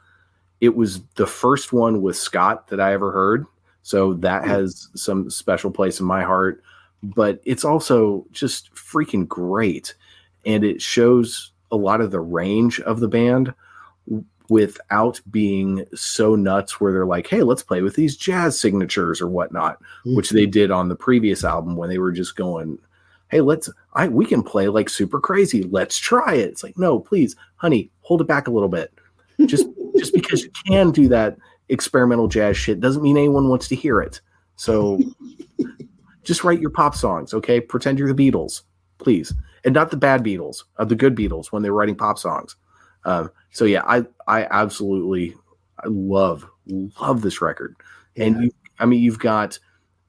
It was the first one with Scott that I ever heard, so that has some special place in my heart. But it's also just freaking great, and it shows a lot of the range of the band without being so nuts where they're like, hey, let's play with these jazz signatures or whatnot, which they did on the previous album when they were just going, hey, we can play like super crazy. Let's try it. It's like, no, please, honey, hold it back a little bit. Just because you can do that experimental jazz shit doesn't mean anyone wants to hear it. So just write your pop songs, okay? Pretend you're the Beatles, please. And not the bad Beatles, the good Beatles when they're writing pop songs. So yeah, I absolutely love this record. And you've got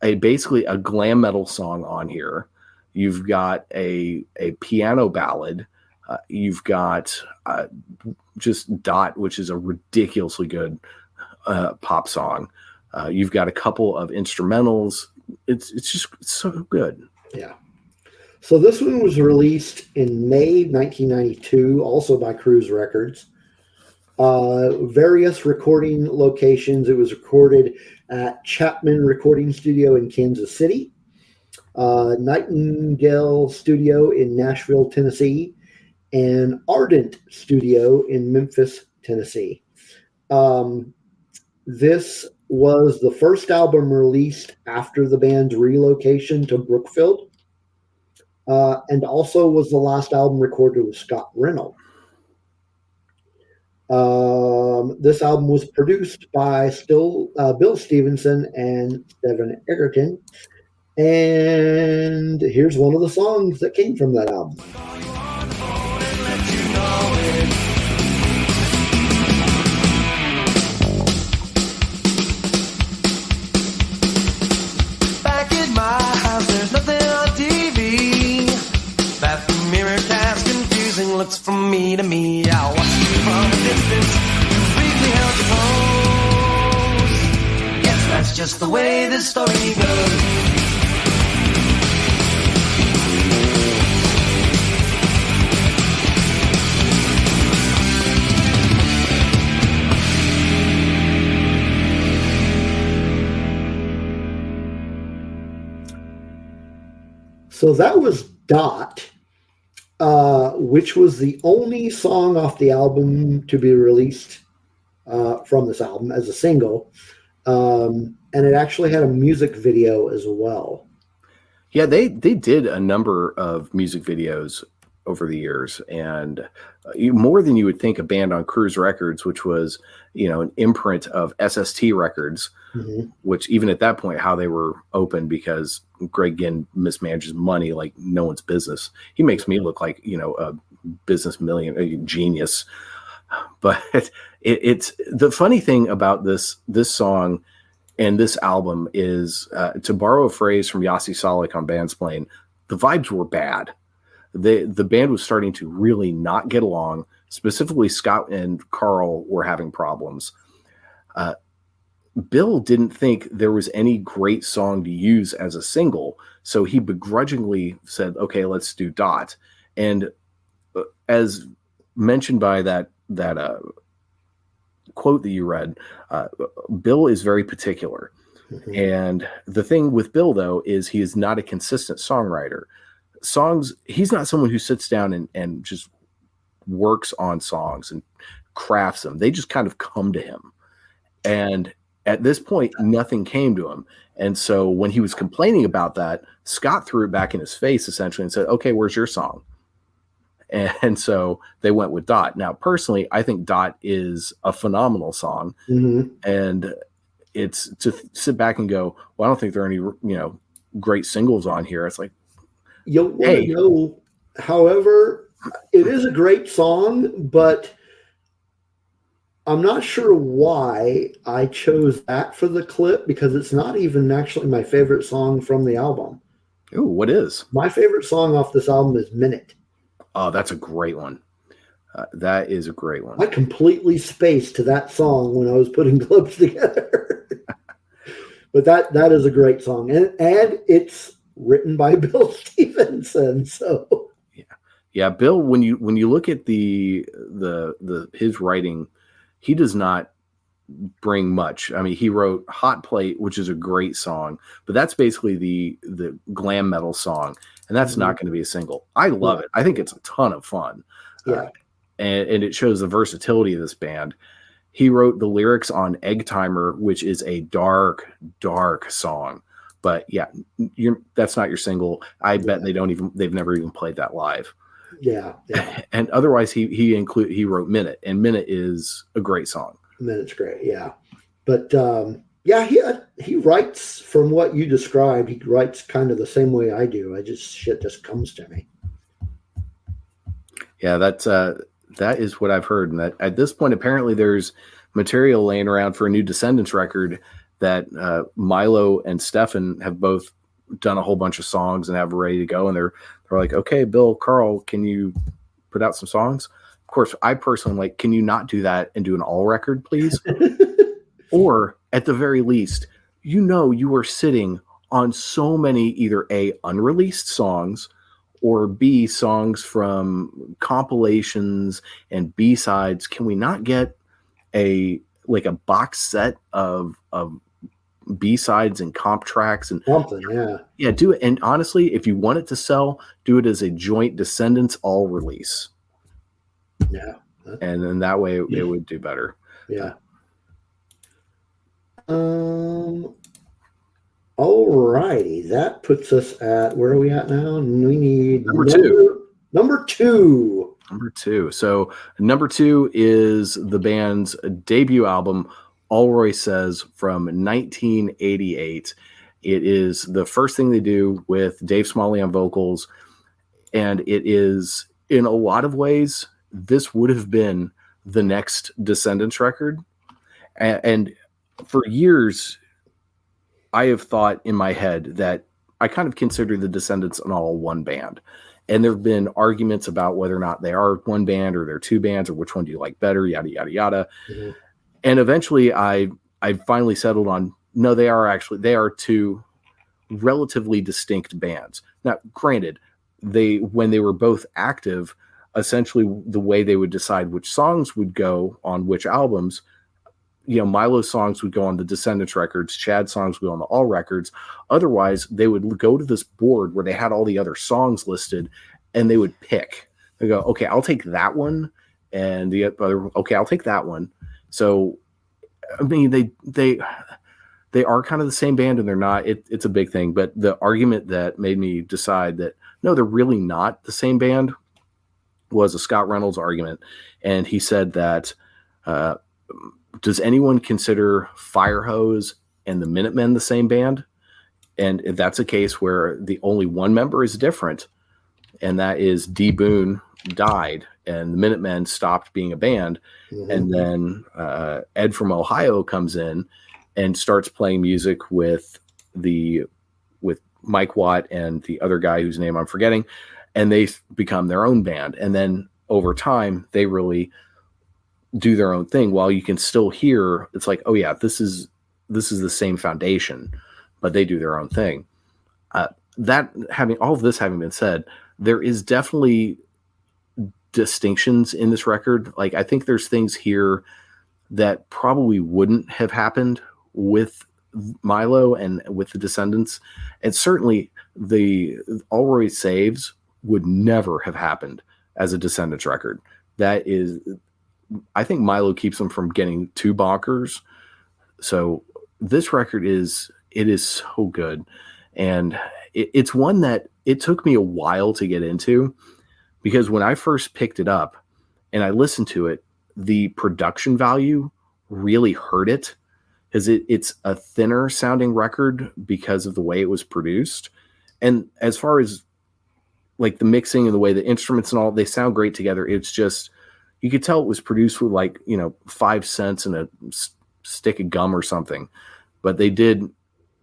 basically a glam metal song on here. You've got a piano ballad. You've got just Dot, which is a ridiculously good pop song. You've got a couple of instrumentals. It's just so good. Yeah. So this one was released in May 1992, also by Cruise Records. Various recording locations. It was recorded at Chapman Recording Studio in Kansas City, Nightingale Studio in Nashville, Tennessee, and Ardent Studio in Memphis, Tennessee. This was the first album released after the band's relocation to Brookfield. And also was the last album recorded with Scott Reynolds. This album was produced by Bill Stevenson and Stephen Egerton. And here's one of the songs that came from that album. Back in my house, there's nothing on TV. Bathroom mirror cast confusing looks from me to me. I watch you from a distance, briefly held your pose. Guess that's just the way this story goes. So that was Dot, which was the only song off the album to be released from this album as a single. And it actually had a music video as well. Yeah, they did a number of music videos over the years, and more than you would think a band on Cruise Records, which was, an imprint of SST Records, Mm-hmm. which even at that point, how they were open because Greg Ginn mismanages money like no one's business. He makes me look like, a business a genius. But it's the funny thing about this song and this album is, to borrow a phrase from Yossi Solek on Bandsplain, the vibes were bad. The band was starting to really not get along. Specifically, Scott and Carl were having problems. Bill didn't think there was any great song to use as a single, so he begrudgingly said, "Okay, let's do Dot." And as mentioned by that quote that you read, Bill is very particular. Mm-hmm. And the thing with Bill, though, is he is not a consistent songwriter. He's not someone who sits down and just works on songs and crafts them. They just kind of come to him. And at this point, nothing came to him. And so when he was complaining about that, Scott threw it back in his face, essentially, and said, "Okay, where's your song?" And so they went with Dot. Now, personally, I think Dot is a phenomenal song. Mm-hmm. And it's to sit back and go, well, I don't think there are any, great singles on here. It's like, You'll want to know, however, it is a great song, but I'm not sure why I chose that for the clip, because it's not even actually my favorite song from the album. Ooh, what is? My favorite song off this album is Minute. Oh, that's a great one. That is a great one. I completely spaced to that song when I was putting clips together. But that is a great song. And it's written by Bill Stevenson. So yeah, Bill, when you look at the his writing, he does not bring much. I mean, he wrote Hot Plate, which is a great song, but that's basically the glam metal song, and that's not going to be a single. I love it. I think it's a ton of fun. Yeah. And it shows the versatility of this band. He wrote the lyrics on Egg Timer, which is a dark, dark song. But yeah, that's not your single. I bet they've never even played that live. Yeah. And otherwise, he wrote Minute, and Minute is a great song. Minute's great, yeah. But he writes, from what you described, he writes kind of the same way I do. Shit just comes to me. Yeah, that is what I've heard. And that at this point, apparently there's material laying around for a new Descendants record that Milo and Stefan have both done a whole bunch of songs and have ready to go. And they're like, "Okay, Bill, Carl, can you put out some songs?" Of course, I personally like, can you not do that and do an all record, please? Or at the very least, you are sitting on so many either A, unreleased songs, or B, songs from compilations and B-sides. Can we not get a box set of B-sides and comp tracks and something? Yeah, do it. And honestly, if you want it to sell, do it as a joint Descendants all release. Yeah. And then that way it would do better. Yeah. All righty. That puts us at, where are we at now? We need number two. Number two. So number two is the band's debut album, Allroy Says, from 1988. It is the first thing they do with Dave Smalley on vocals. And it is, in a lot of ways, this would have been the next Descendants record. And for years, I have thought in my head that I kind of consider the Descendants an all one band. And there have been arguments about whether or not they are one band or they're two bands, or which one do you like better, yada, yada, yada. Mm-hmm. And eventually I finally settled on, no, they are two relatively distinct bands. Now, granted, when they were both active, essentially the way they would decide which songs would go on which albums Milo's songs would go on the Descendants records, Chad's songs would go on the All records. Otherwise, they would go to this board where they had all the other songs listed, and they would pick. They go, okay, I'll take that one, and the other, okay, I'll take that one. So, I mean, they are kind of the same band, and they're not. It's a big thing. But the argument that made me decide that no, they're really not the same band was a Scott Reynolds argument, and he said that. Does anyone consider Firehose and the Minutemen the same band? And if that's a case where the only one member is different, and that is D. Boone died, and the Minutemen stopped being a band, and then Ed from Ohio comes in and starts playing music with Mike Watt and the other guy whose name I'm forgetting, and they become their own band. And then over time, they really do their own thing. While you can still hear, it's like, oh yeah, this is the same foundation, but they do their own thing. That having all of this having been said, there is definitely distinctions in this record. Like, I think there's things here that probably wouldn't have happened with Milo and with the Descendants, and certainly the Allroy Saves would never have happened as a Descendants record. That is, I think Milo keeps them from getting too bonkers. So this record is so good. And it's one that it took me a while to get into, because when I first picked it up and I listened to it, the production value really hurt it, because it's a thinner sounding record because of the way it was produced. And as far as like the mixing and the way the instruments and all, they sound great together. It's just, you could tell it was produced with 5 cents and a stick of gum or something, but they did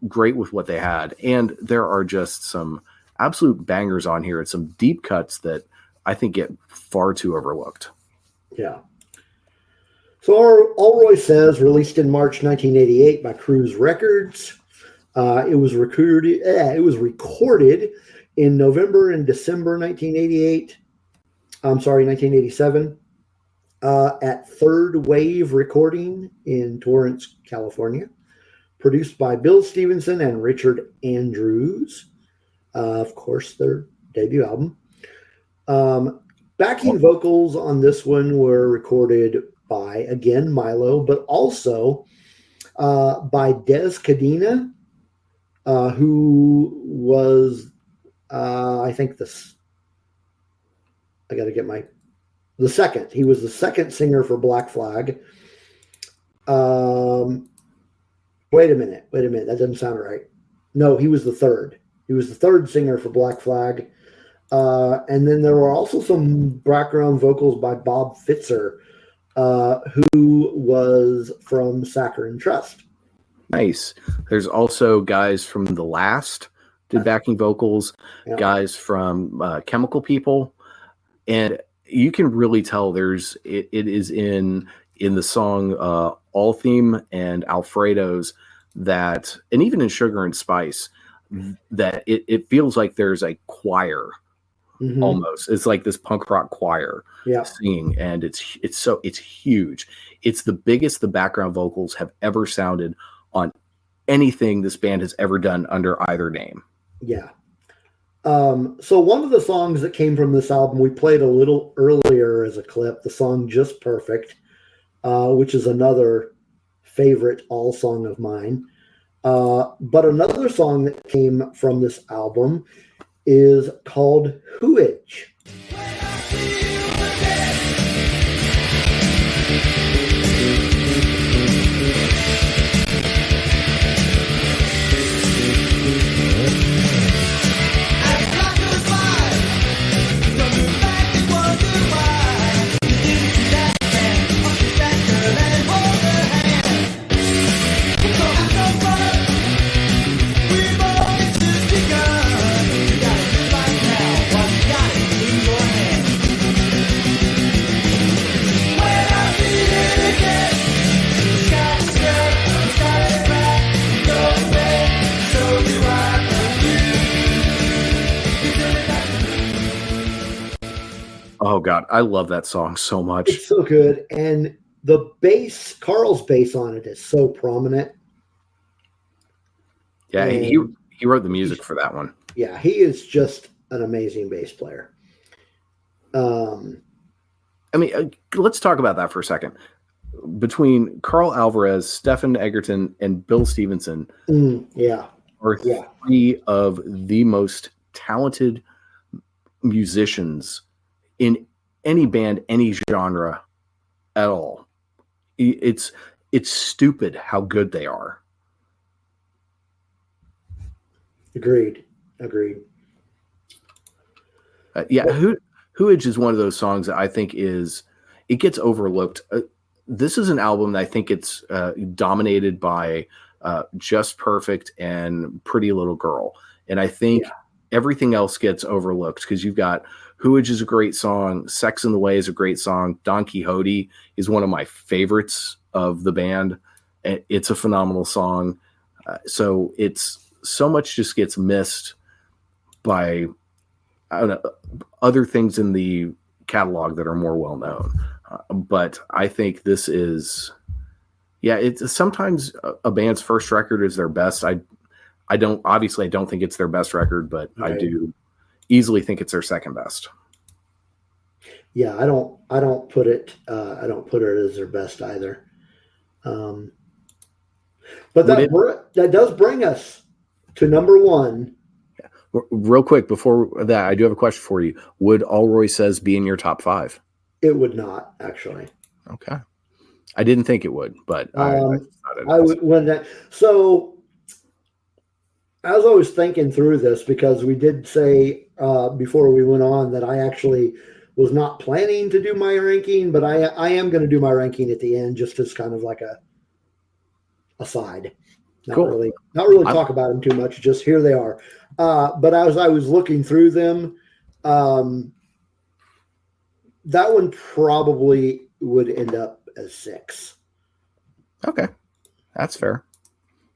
great with what they had. And there are just some absolute bangers on here and some deep cuts that I think get far too overlooked. Yeah. So Allroy Says, released in March 1988 by Cruise Records. It was recorded in November and December 1987. At Third Wave Recording in Torrance, California. Produced by Bill Stevenson and Richard Andrews. Of course, their debut album. Backing vocals on this one were recorded by, again, Milo, but also by Des Cadena, who was, I think this, I got to get the second. He was the second singer for Black Flag. Wait a minute. That doesn't sound right. No, he was the third. He was the third singer for Black Flag. And then there were also some background vocals by Bob Fitzer, who was from Saccharine Trust. Nice. There's also guys from The Last did backing vocals, guys from Chemical People, and you can really tell it is in the song All Theme and Alfredo's, that, and even in Sugar and Spice, that it feels like there's a choir. Almost. It's like this punk rock choir singing, and it's huge. It's the biggest the background vocals have ever sounded on anything this band has ever done under either name. Yeah. So one of the songs that came from this album we played a little earlier as a clip, the song Just Perfect, which is another favorite All song of mine. But another song that came from this album is called Hooage. Oh God, I love that song so much. It's so good. And the bass, Carl's bass on it is so prominent. Yeah, he wrote the music for that one. Yeah, he is just an amazing bass player. I mean, let's talk about that for a second. Between Carl Alvarez, Stefan Egerton, and Bill Stevenson, are three of the most talented musicians in any band, any genre at all. It's stupid how good they are. Agreed. Hooage is one of those songs that I think it gets overlooked. This is an album that I think it's dominated by Just Perfect and Pretty Little Girl. And I think everything else gets overlooked because you've got Hooage is a great song. Sex in the Way is a great song. Don Quixote is one of my favorites of the band. It's a phenomenal song. So it's so much just gets missed by, I don't know, other things in the catalog that are more well known. But I think this is, it's sometimes a band's first record is their best. I don't think it's their best record, but right. I do easily think it's their second best. Yeah, I don't put it as their best either. But that does bring us to number one. Real quick before that, I do have a question for you. Would Allroy Says be in your top 5? It would not, actually. Okay. I didn't think it would, but I would when that. So as I was thinking through this, because we did say before we went on that I actually was not planning to do my ranking, but I am going to do my ranking at the end, just as kind of like a aside. Not really talk about them too much. Just here they are. But as I was looking through them, that one probably would end up as 6. Okay, that's fair.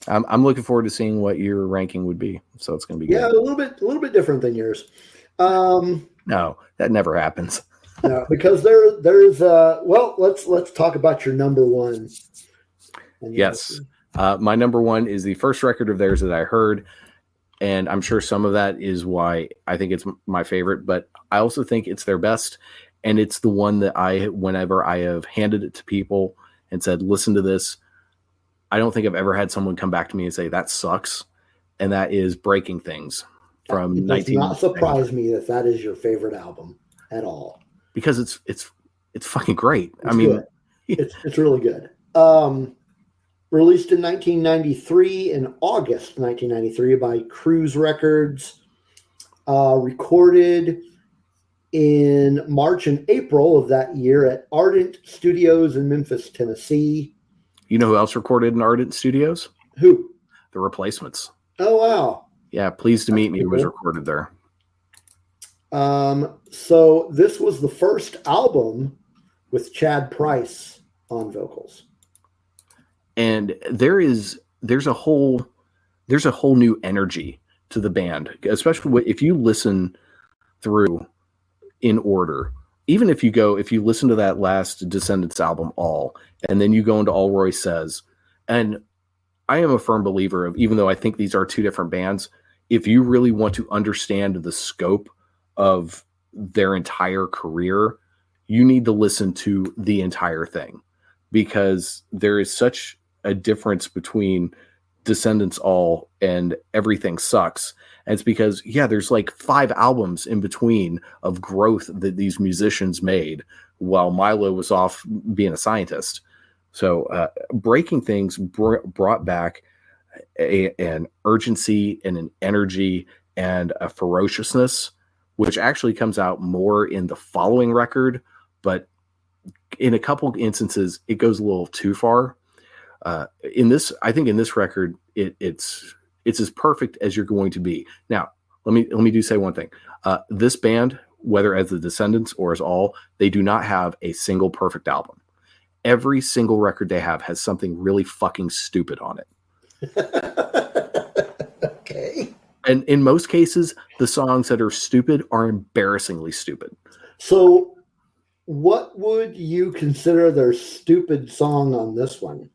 I'm looking forward to seeing what your ranking would be. So it's going to be good. A little bit different than yours. No, that never happens. No, because there's let's talk about your number one. Yes, my number one is the first record of theirs that I heard. And I'm sure some of that is why I think it's my favorite, but I also think it's their best. And it's the one that whenever I have handed it to people and said, listen to this, I don't think I've ever had someone come back to me and say, that sucks. And that is Breaking Things from 19. It does not surprise me that is your favorite album at all. Because it's fucking great. It's really good. Released in 1993, in August 1993 by Cruise Records. Recorded in March and April of that year at Ardent Studios in Memphis, Tennessee. You know who else recorded in Ardent Studios? Who? The Replacements. Oh, wow. Yeah, Pleased to Meet Me was recorded there. So this was the first album with Chad Price on vocals. And there's a whole new energy to the band, especially if you listen through in order. Even if you listen to that last Descendants album, All, and then you go into Allroy Says, and I am a firm believer of, even though I think these are two different bands, if you really want to understand the scope of their entire career, you need to listen to the entire thing, because there is such a difference between Descendants All and Everything Sucks. And it's because, there's like 5 albums in between of growth that these musicians made while Milo was off being a scientist. So Breaking Things brought back an urgency and an energy and a ferociousness, which actually comes out more in the following record, but in a couple instances, it goes a little too far. I think in this record, it's as perfect as you're going to be. Now, let me say one thing. This band, whether as the Descendants or as All, they do not have a single perfect album. Every single record they have has something really fucking stupid on it. Okay. And in most cases, the songs that are stupid are embarrassingly stupid. So What would you consider their stupid song on this one?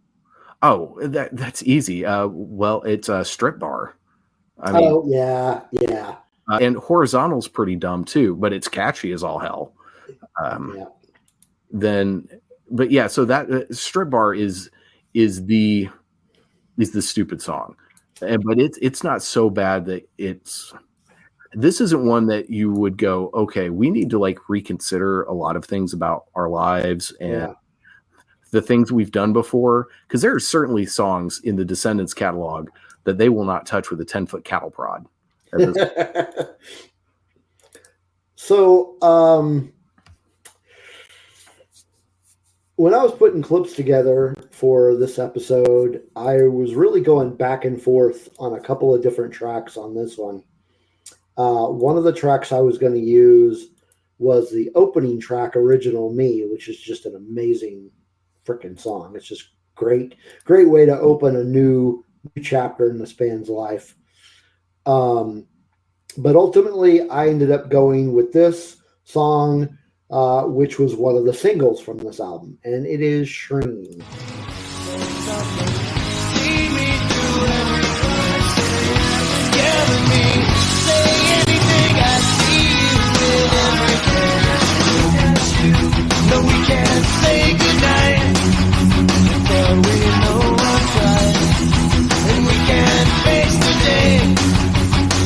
Oh, that's easy. Well, it's a strip bar. I mean, Oh, yeah, yeah, and horizontal's pretty dumb too, but it's catchy as all hell. Um, yeah. then, but yeah, so that strip bar is the is the stupid song, but it's not so bad that it's. This isn't one that you would go, okay, we need to like reconsider a lot of things about our lives and Yeah. the things we've done before, because there are certainly songs in the Descendants catalog that they will not touch with a 10-foot cattle prod. So, when I was putting clips together for this episode, I was really going back and forth on a couple of different tracks on this one. One of the tracks I was going to use was the opening track, Original Me, which is just an amazing freaking song. It's just great way to open a new chapter in this band's life. But ultimately, I ended up going with this song, which was one of the singles from this album, and it is Shreen. No, we can't say goodnight until we know what's right. And we can't face the day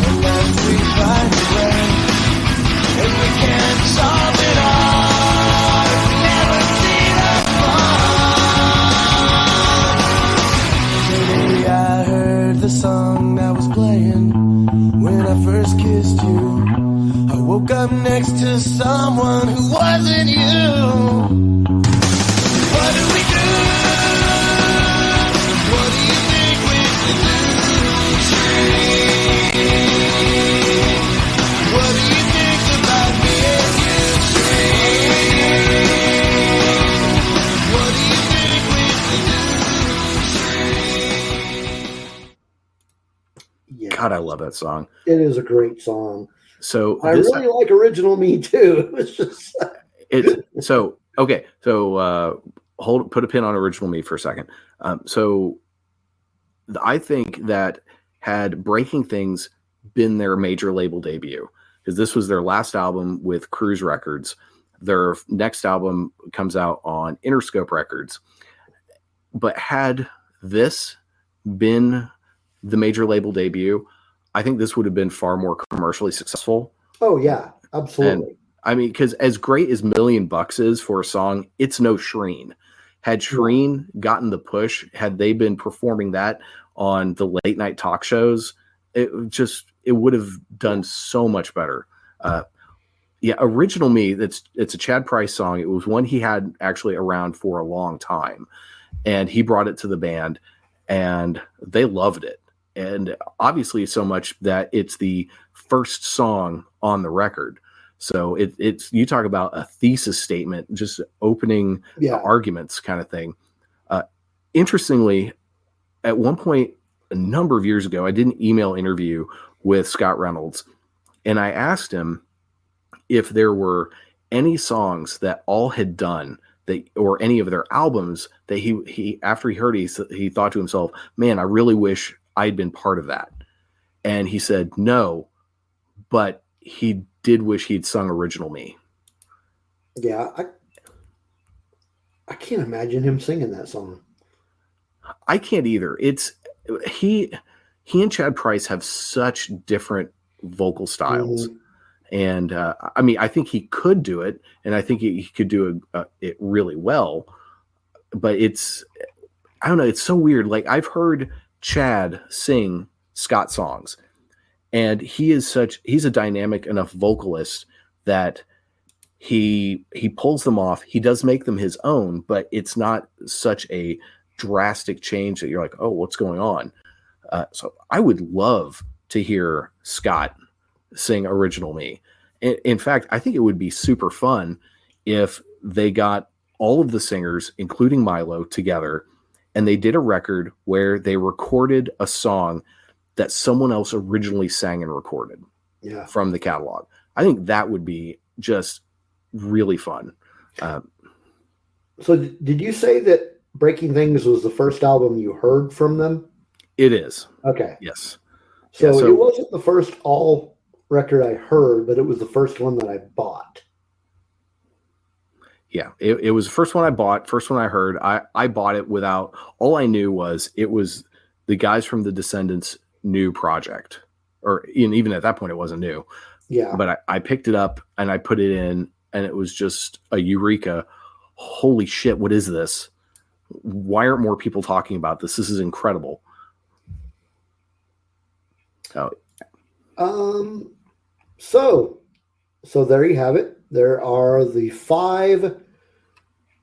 unless we find a way. And we can't solve it all if we never see the fun. Today I heard the song that was playing when I first kissed you. I woke up next to someone who wasn't you. What do we do? What do you think we should do? Shreen? What do you think about me and you, Shreen? What do you think we should do, Shreen? Yeah, God, I love that song. it is a great song. So I really like Original Me too. It's just so okay. So put a pin on Original Me for a second. So I think that had Breaking Things been their major label debut, because this was their last album with Cruise Records. Their next album comes out on Interscope Records. But had this been the major label debut, I think this would have been far more commercially successful. oh yeah, absolutely. And I mean, because as great as $1 Million is for a song, it's no Shreen. Had Shreen gotten the push, had they been performing that on the late night talk shows, it would have done so much better. Original Me, it's a Chad Price song. It was one he had actually around for a long time, and he brought it to the band, and they loved it. And obviously so much that it's the first song on the record. So it's you talk about a thesis statement, just opening arguments kind of thing. Interestingly, at one point a number of years ago, I did an email interview with Scott Reynolds, and I asked him if there were any songs that All had done that, or any of their albums that he after he heard it, he thought to himself, man, I really wish I'd been part of that. And he said no, but he did wish he'd sung Original Me. Yeah, I can't imagine him singing that song. I can't either. It's he and Chad Price have such different vocal styles. Mm-hmm. And I mean, I think he could do it, and I think he could do it really well. But I don't know, it's so weird. Like, I've heard Chad sing Scott songs, and he's a dynamic enough vocalist that he pulls them off. He does make them his own, but it's not such a drastic change that you're like, oh, what's going on? So I would love to hear Scott sing Original Me. In fact, I think it would be super fun if they got all of the singers, including Milo, together, and they did a record where they recorded a song that someone else originally sang and recorded from the catalog. I think that would be just really fun. So did you say that Breaking Things was the first album you heard from them? It is. Okay. Yes. So, Yeah, it wasn't the first all record I heard, but it was the first one that I bought. Yeah, it was the first one I bought, first one I heard. I bought it without, all I knew was it was the guys from the Descendants' new project. Or even at that point, it wasn't new. Yeah. But I picked it up and I put it in, and it was just a eureka. Holy shit, what is this? Why aren't more people talking about this? This is incredible. So there you have it. There are the 5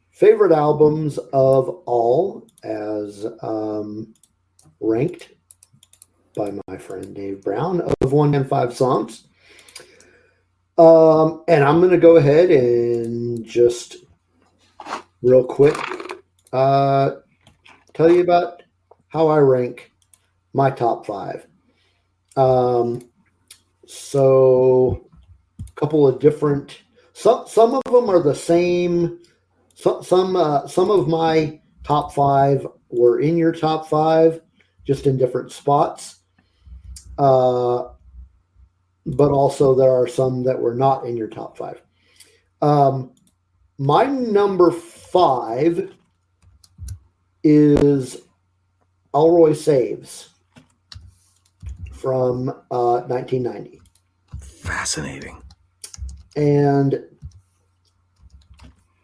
favorite albums of all as ranked by my friend Dave Brown of 1 and 5 songs. And I'm going to go ahead and just real quick tell you about how I rank my top 5. So a couple of different, some of them are the same. Some of my top 5 were in your top 5, just in different spots. But also there are some that were not in your top 5. My number 5 is Allroy Saves from 1990. Fascinating. And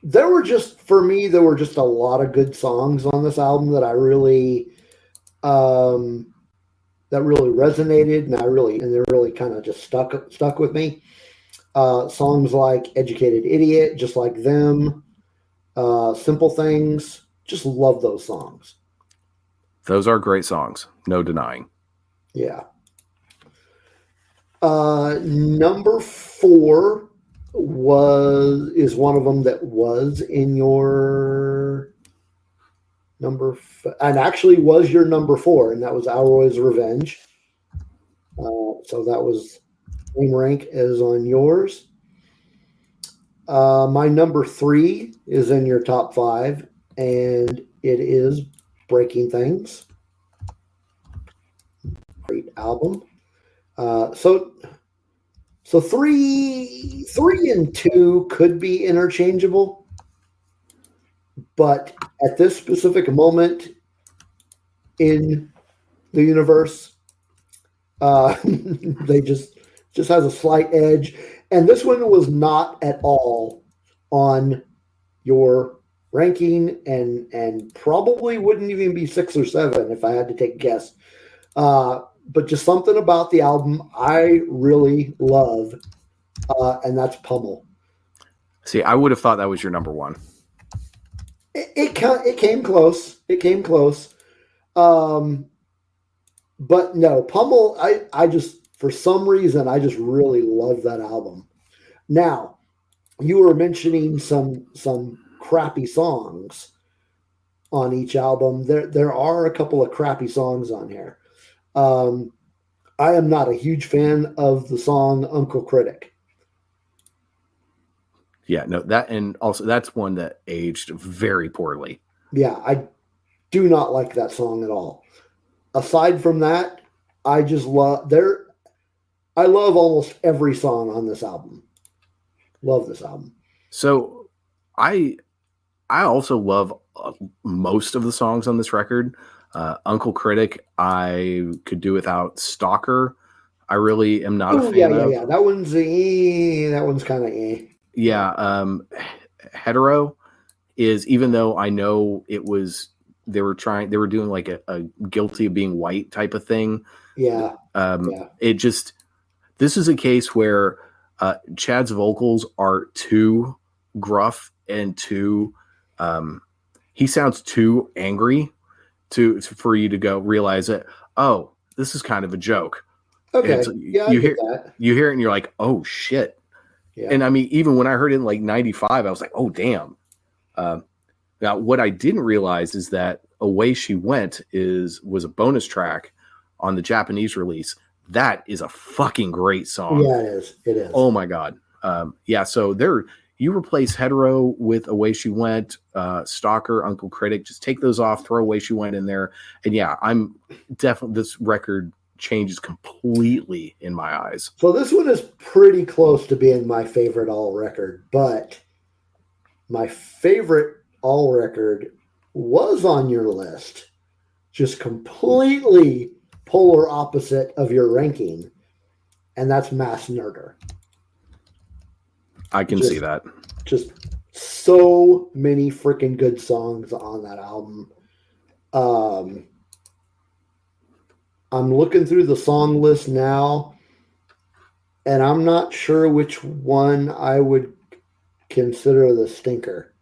there were just a lot of good songs on this album that I really that really resonated, and they really kind of just stuck with me. Songs like Educated Idiot, Just Like Them, Simple Things, just love those songs. Those are great songs, no denying. Yeah. Number 4 is one of them that was in your and actually was your number 4, and that was Allroy's Revenge. So that was same rank as on yours. My number 3 is in your top 5, and it is Breaking Things. Great album. So 3 and 2 could be interchangeable, but at this specific moment in the universe, they just has a slight edge. And this one was not at all on your ranking, and probably wouldn't even be 6 or 7 if I had to take a guess. But just something about the album I really love, and that's Pummel. See, I would have thought that was your number 1. It came close. It came close. But no, Pummel, I just, for some reason, I just really love that album. Now, you were mentioning some crappy songs on each album. There are a couple of crappy songs on here. I am not a huge fan of the song Uncle Critic. Yeah, no, that, and also that's one that aged very poorly. Yeah, I do not like that song at all. Aside from that, I just love I love almost every song on this album. Love this album. So I also love most of the songs on this record. Uncle Critic, I could do without. Stalker, I really am not a fan of. Yeah. That one's kind of eh. Yeah. Hetero is, even though I know it was, they were doing like a guilty of being white type of thing. Yeah. It just, this is a case where Chad's vocals are too gruff and too, he sounds too angry for you to go realize that, oh, this is kind of a joke. Okay. Yeah, you hear it and you're like, oh shit. Yeah. And I mean, even when I heard it in like 95, I was like, oh damn. Now what I didn't realize is that Away She Went was a bonus track on the Japanese release. That is a fucking great song. Yeah, it is. Oh my God. Yeah. So you replace Hetero with Away She Went, Stalker, Uncle Critic, just take those off, throw Away She Went in there. And yeah, I'm definitely, this record changes completely in my eyes. So this one is pretty close to being my favorite all record, but my favorite all record was on your list, just completely polar opposite of your ranking, and that's Mass Murder. I can see that. Just so many freaking good songs on that album. I'm looking through the song list now, and I'm not sure which one I would consider the stinker.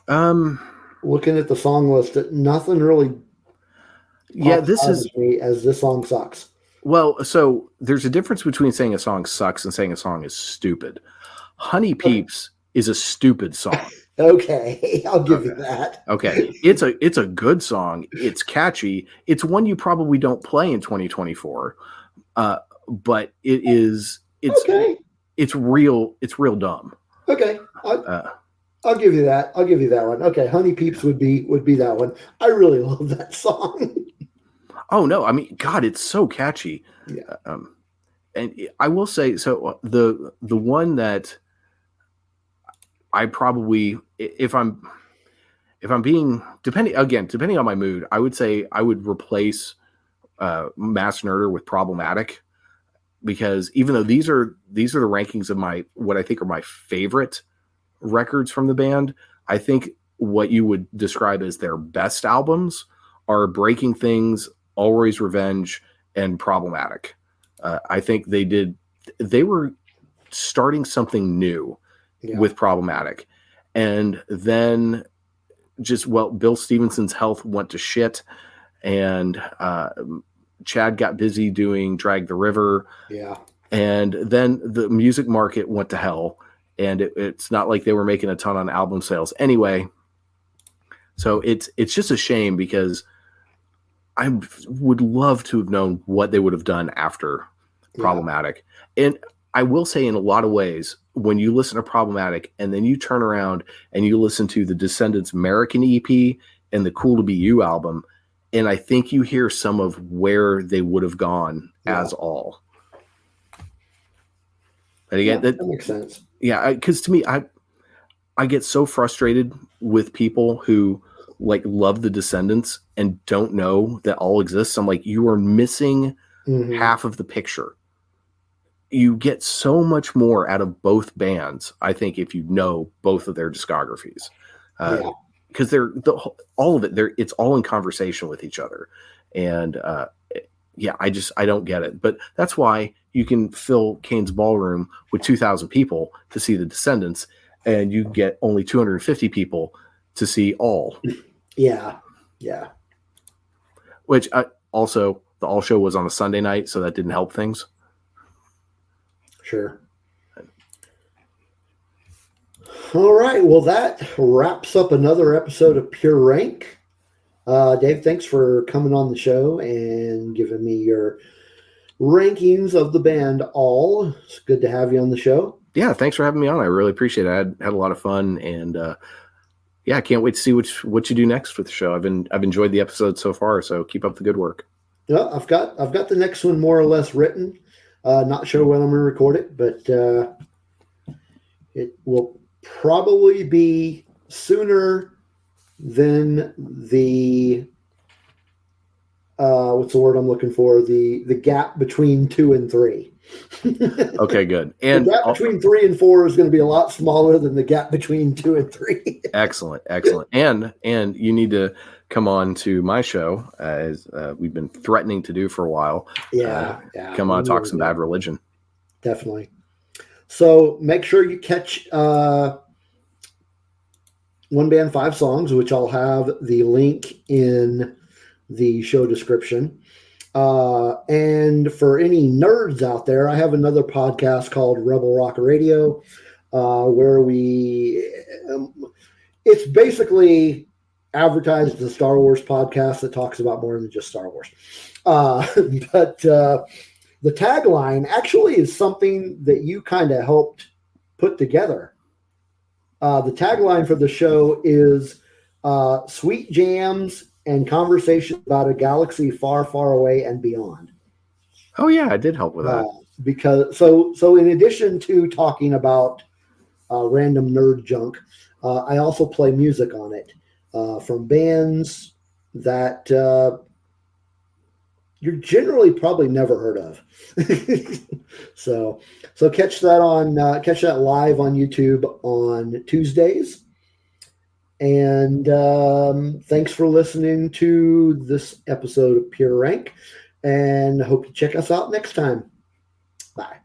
Looking at the song list, nothing really. Yeah, this is me as this song sucks. Well, so there's a difference between saying a song sucks and saying a song is stupid. Honey Peeps is a stupid song. Okay, I'll give you that. Okay, it's a good song. It's catchy. It's one you probably don't play in 2024, but it's okay. It's real dumb. Okay, I'll give you that. I'll give you that one. Okay, Honey Peeps would be that one. I really love that song. Oh no, I mean, God, it's so catchy. Yeah. And I will say, so the one that I probably, if I'm being depending on my mood, I would say I would replace Mass Nerder with Problematic, because even though these are the rankings of what I think are my favorite records from the band, I think what you would describe as their best albums are Breaking Things, Allroy's Revenge, and Problematic. I think they were starting something new with Problematic. And then Bill Stevenson's health went to shit, and Chad got busy doing Drag the River. Yeah. And then the music market went to hell, and it's not like they were making a ton on album sales anyway. So it's just a shame, because I would love to have known what they would have done after Problematic. And I will say, in a lot of ways, when you listen to Problematic and then you turn around and you listen to the Descendants American EP and the Cool to Be You album, and I think you hear some of where they would have gone as all. And again, that makes sense. Yeah, because to me, I get so frustrated with people who love the Descendants and don't know that all exists. I'm like, you are missing half of the picture. You get so much more out of both bands, I think, if you know both of their discographies, because they're all of it. It's all in conversation with each other, and I don't get it. But that's why you can fill Kane's Ballroom with 2,000 people to see the Descendants, and you get only 250 people to see all. Yeah. Which also, the All show was on a Sunday night, so that didn't help things. Sure. All right. Well, that wraps up another episode of Pure Rank. Dave, thanks for coming on the show and giving me your rankings of the band All. It's good to have you on the show. Yeah, thanks for having me on. I really appreciate it. I had a lot of fun, and I can't wait to see what you do next with the show. I've enjoyed the episode so far, so keep up the good work. Yeah, I've got the next one more or less written. Not sure when I'm going to record it, but it will probably be sooner than the what's the word I'm looking for? The gap between 2 and 3. Okay, good. And the gap between 3 and 4 is going to be a lot smaller than the gap between 2 and 3. Excellent. And you need to come on to my show, as we've been threatening to do for a while. Come on, talk some bad religion. Definitely. So make sure you catch One Band 5 Songs, which I'll have the link in the show description. And for any nerds out there, I have another podcast called Rebel Rock Radio, where it's basically advertised as a Star Wars podcast that talks about more than just Star Wars. But The tagline actually is something that you kind of helped put together. The tagline for the show is sweet jams and conversations about a galaxy far, far away and beyond. Oh yeah, I did help with that. Because so in addition to talking about random nerd junk, I also play music on it from bands that you're generally probably never heard of. so catch that live on YouTube on Tuesdays. And thanks for listening to this episode of Pure Rank, and hope you check us out next time. Bye.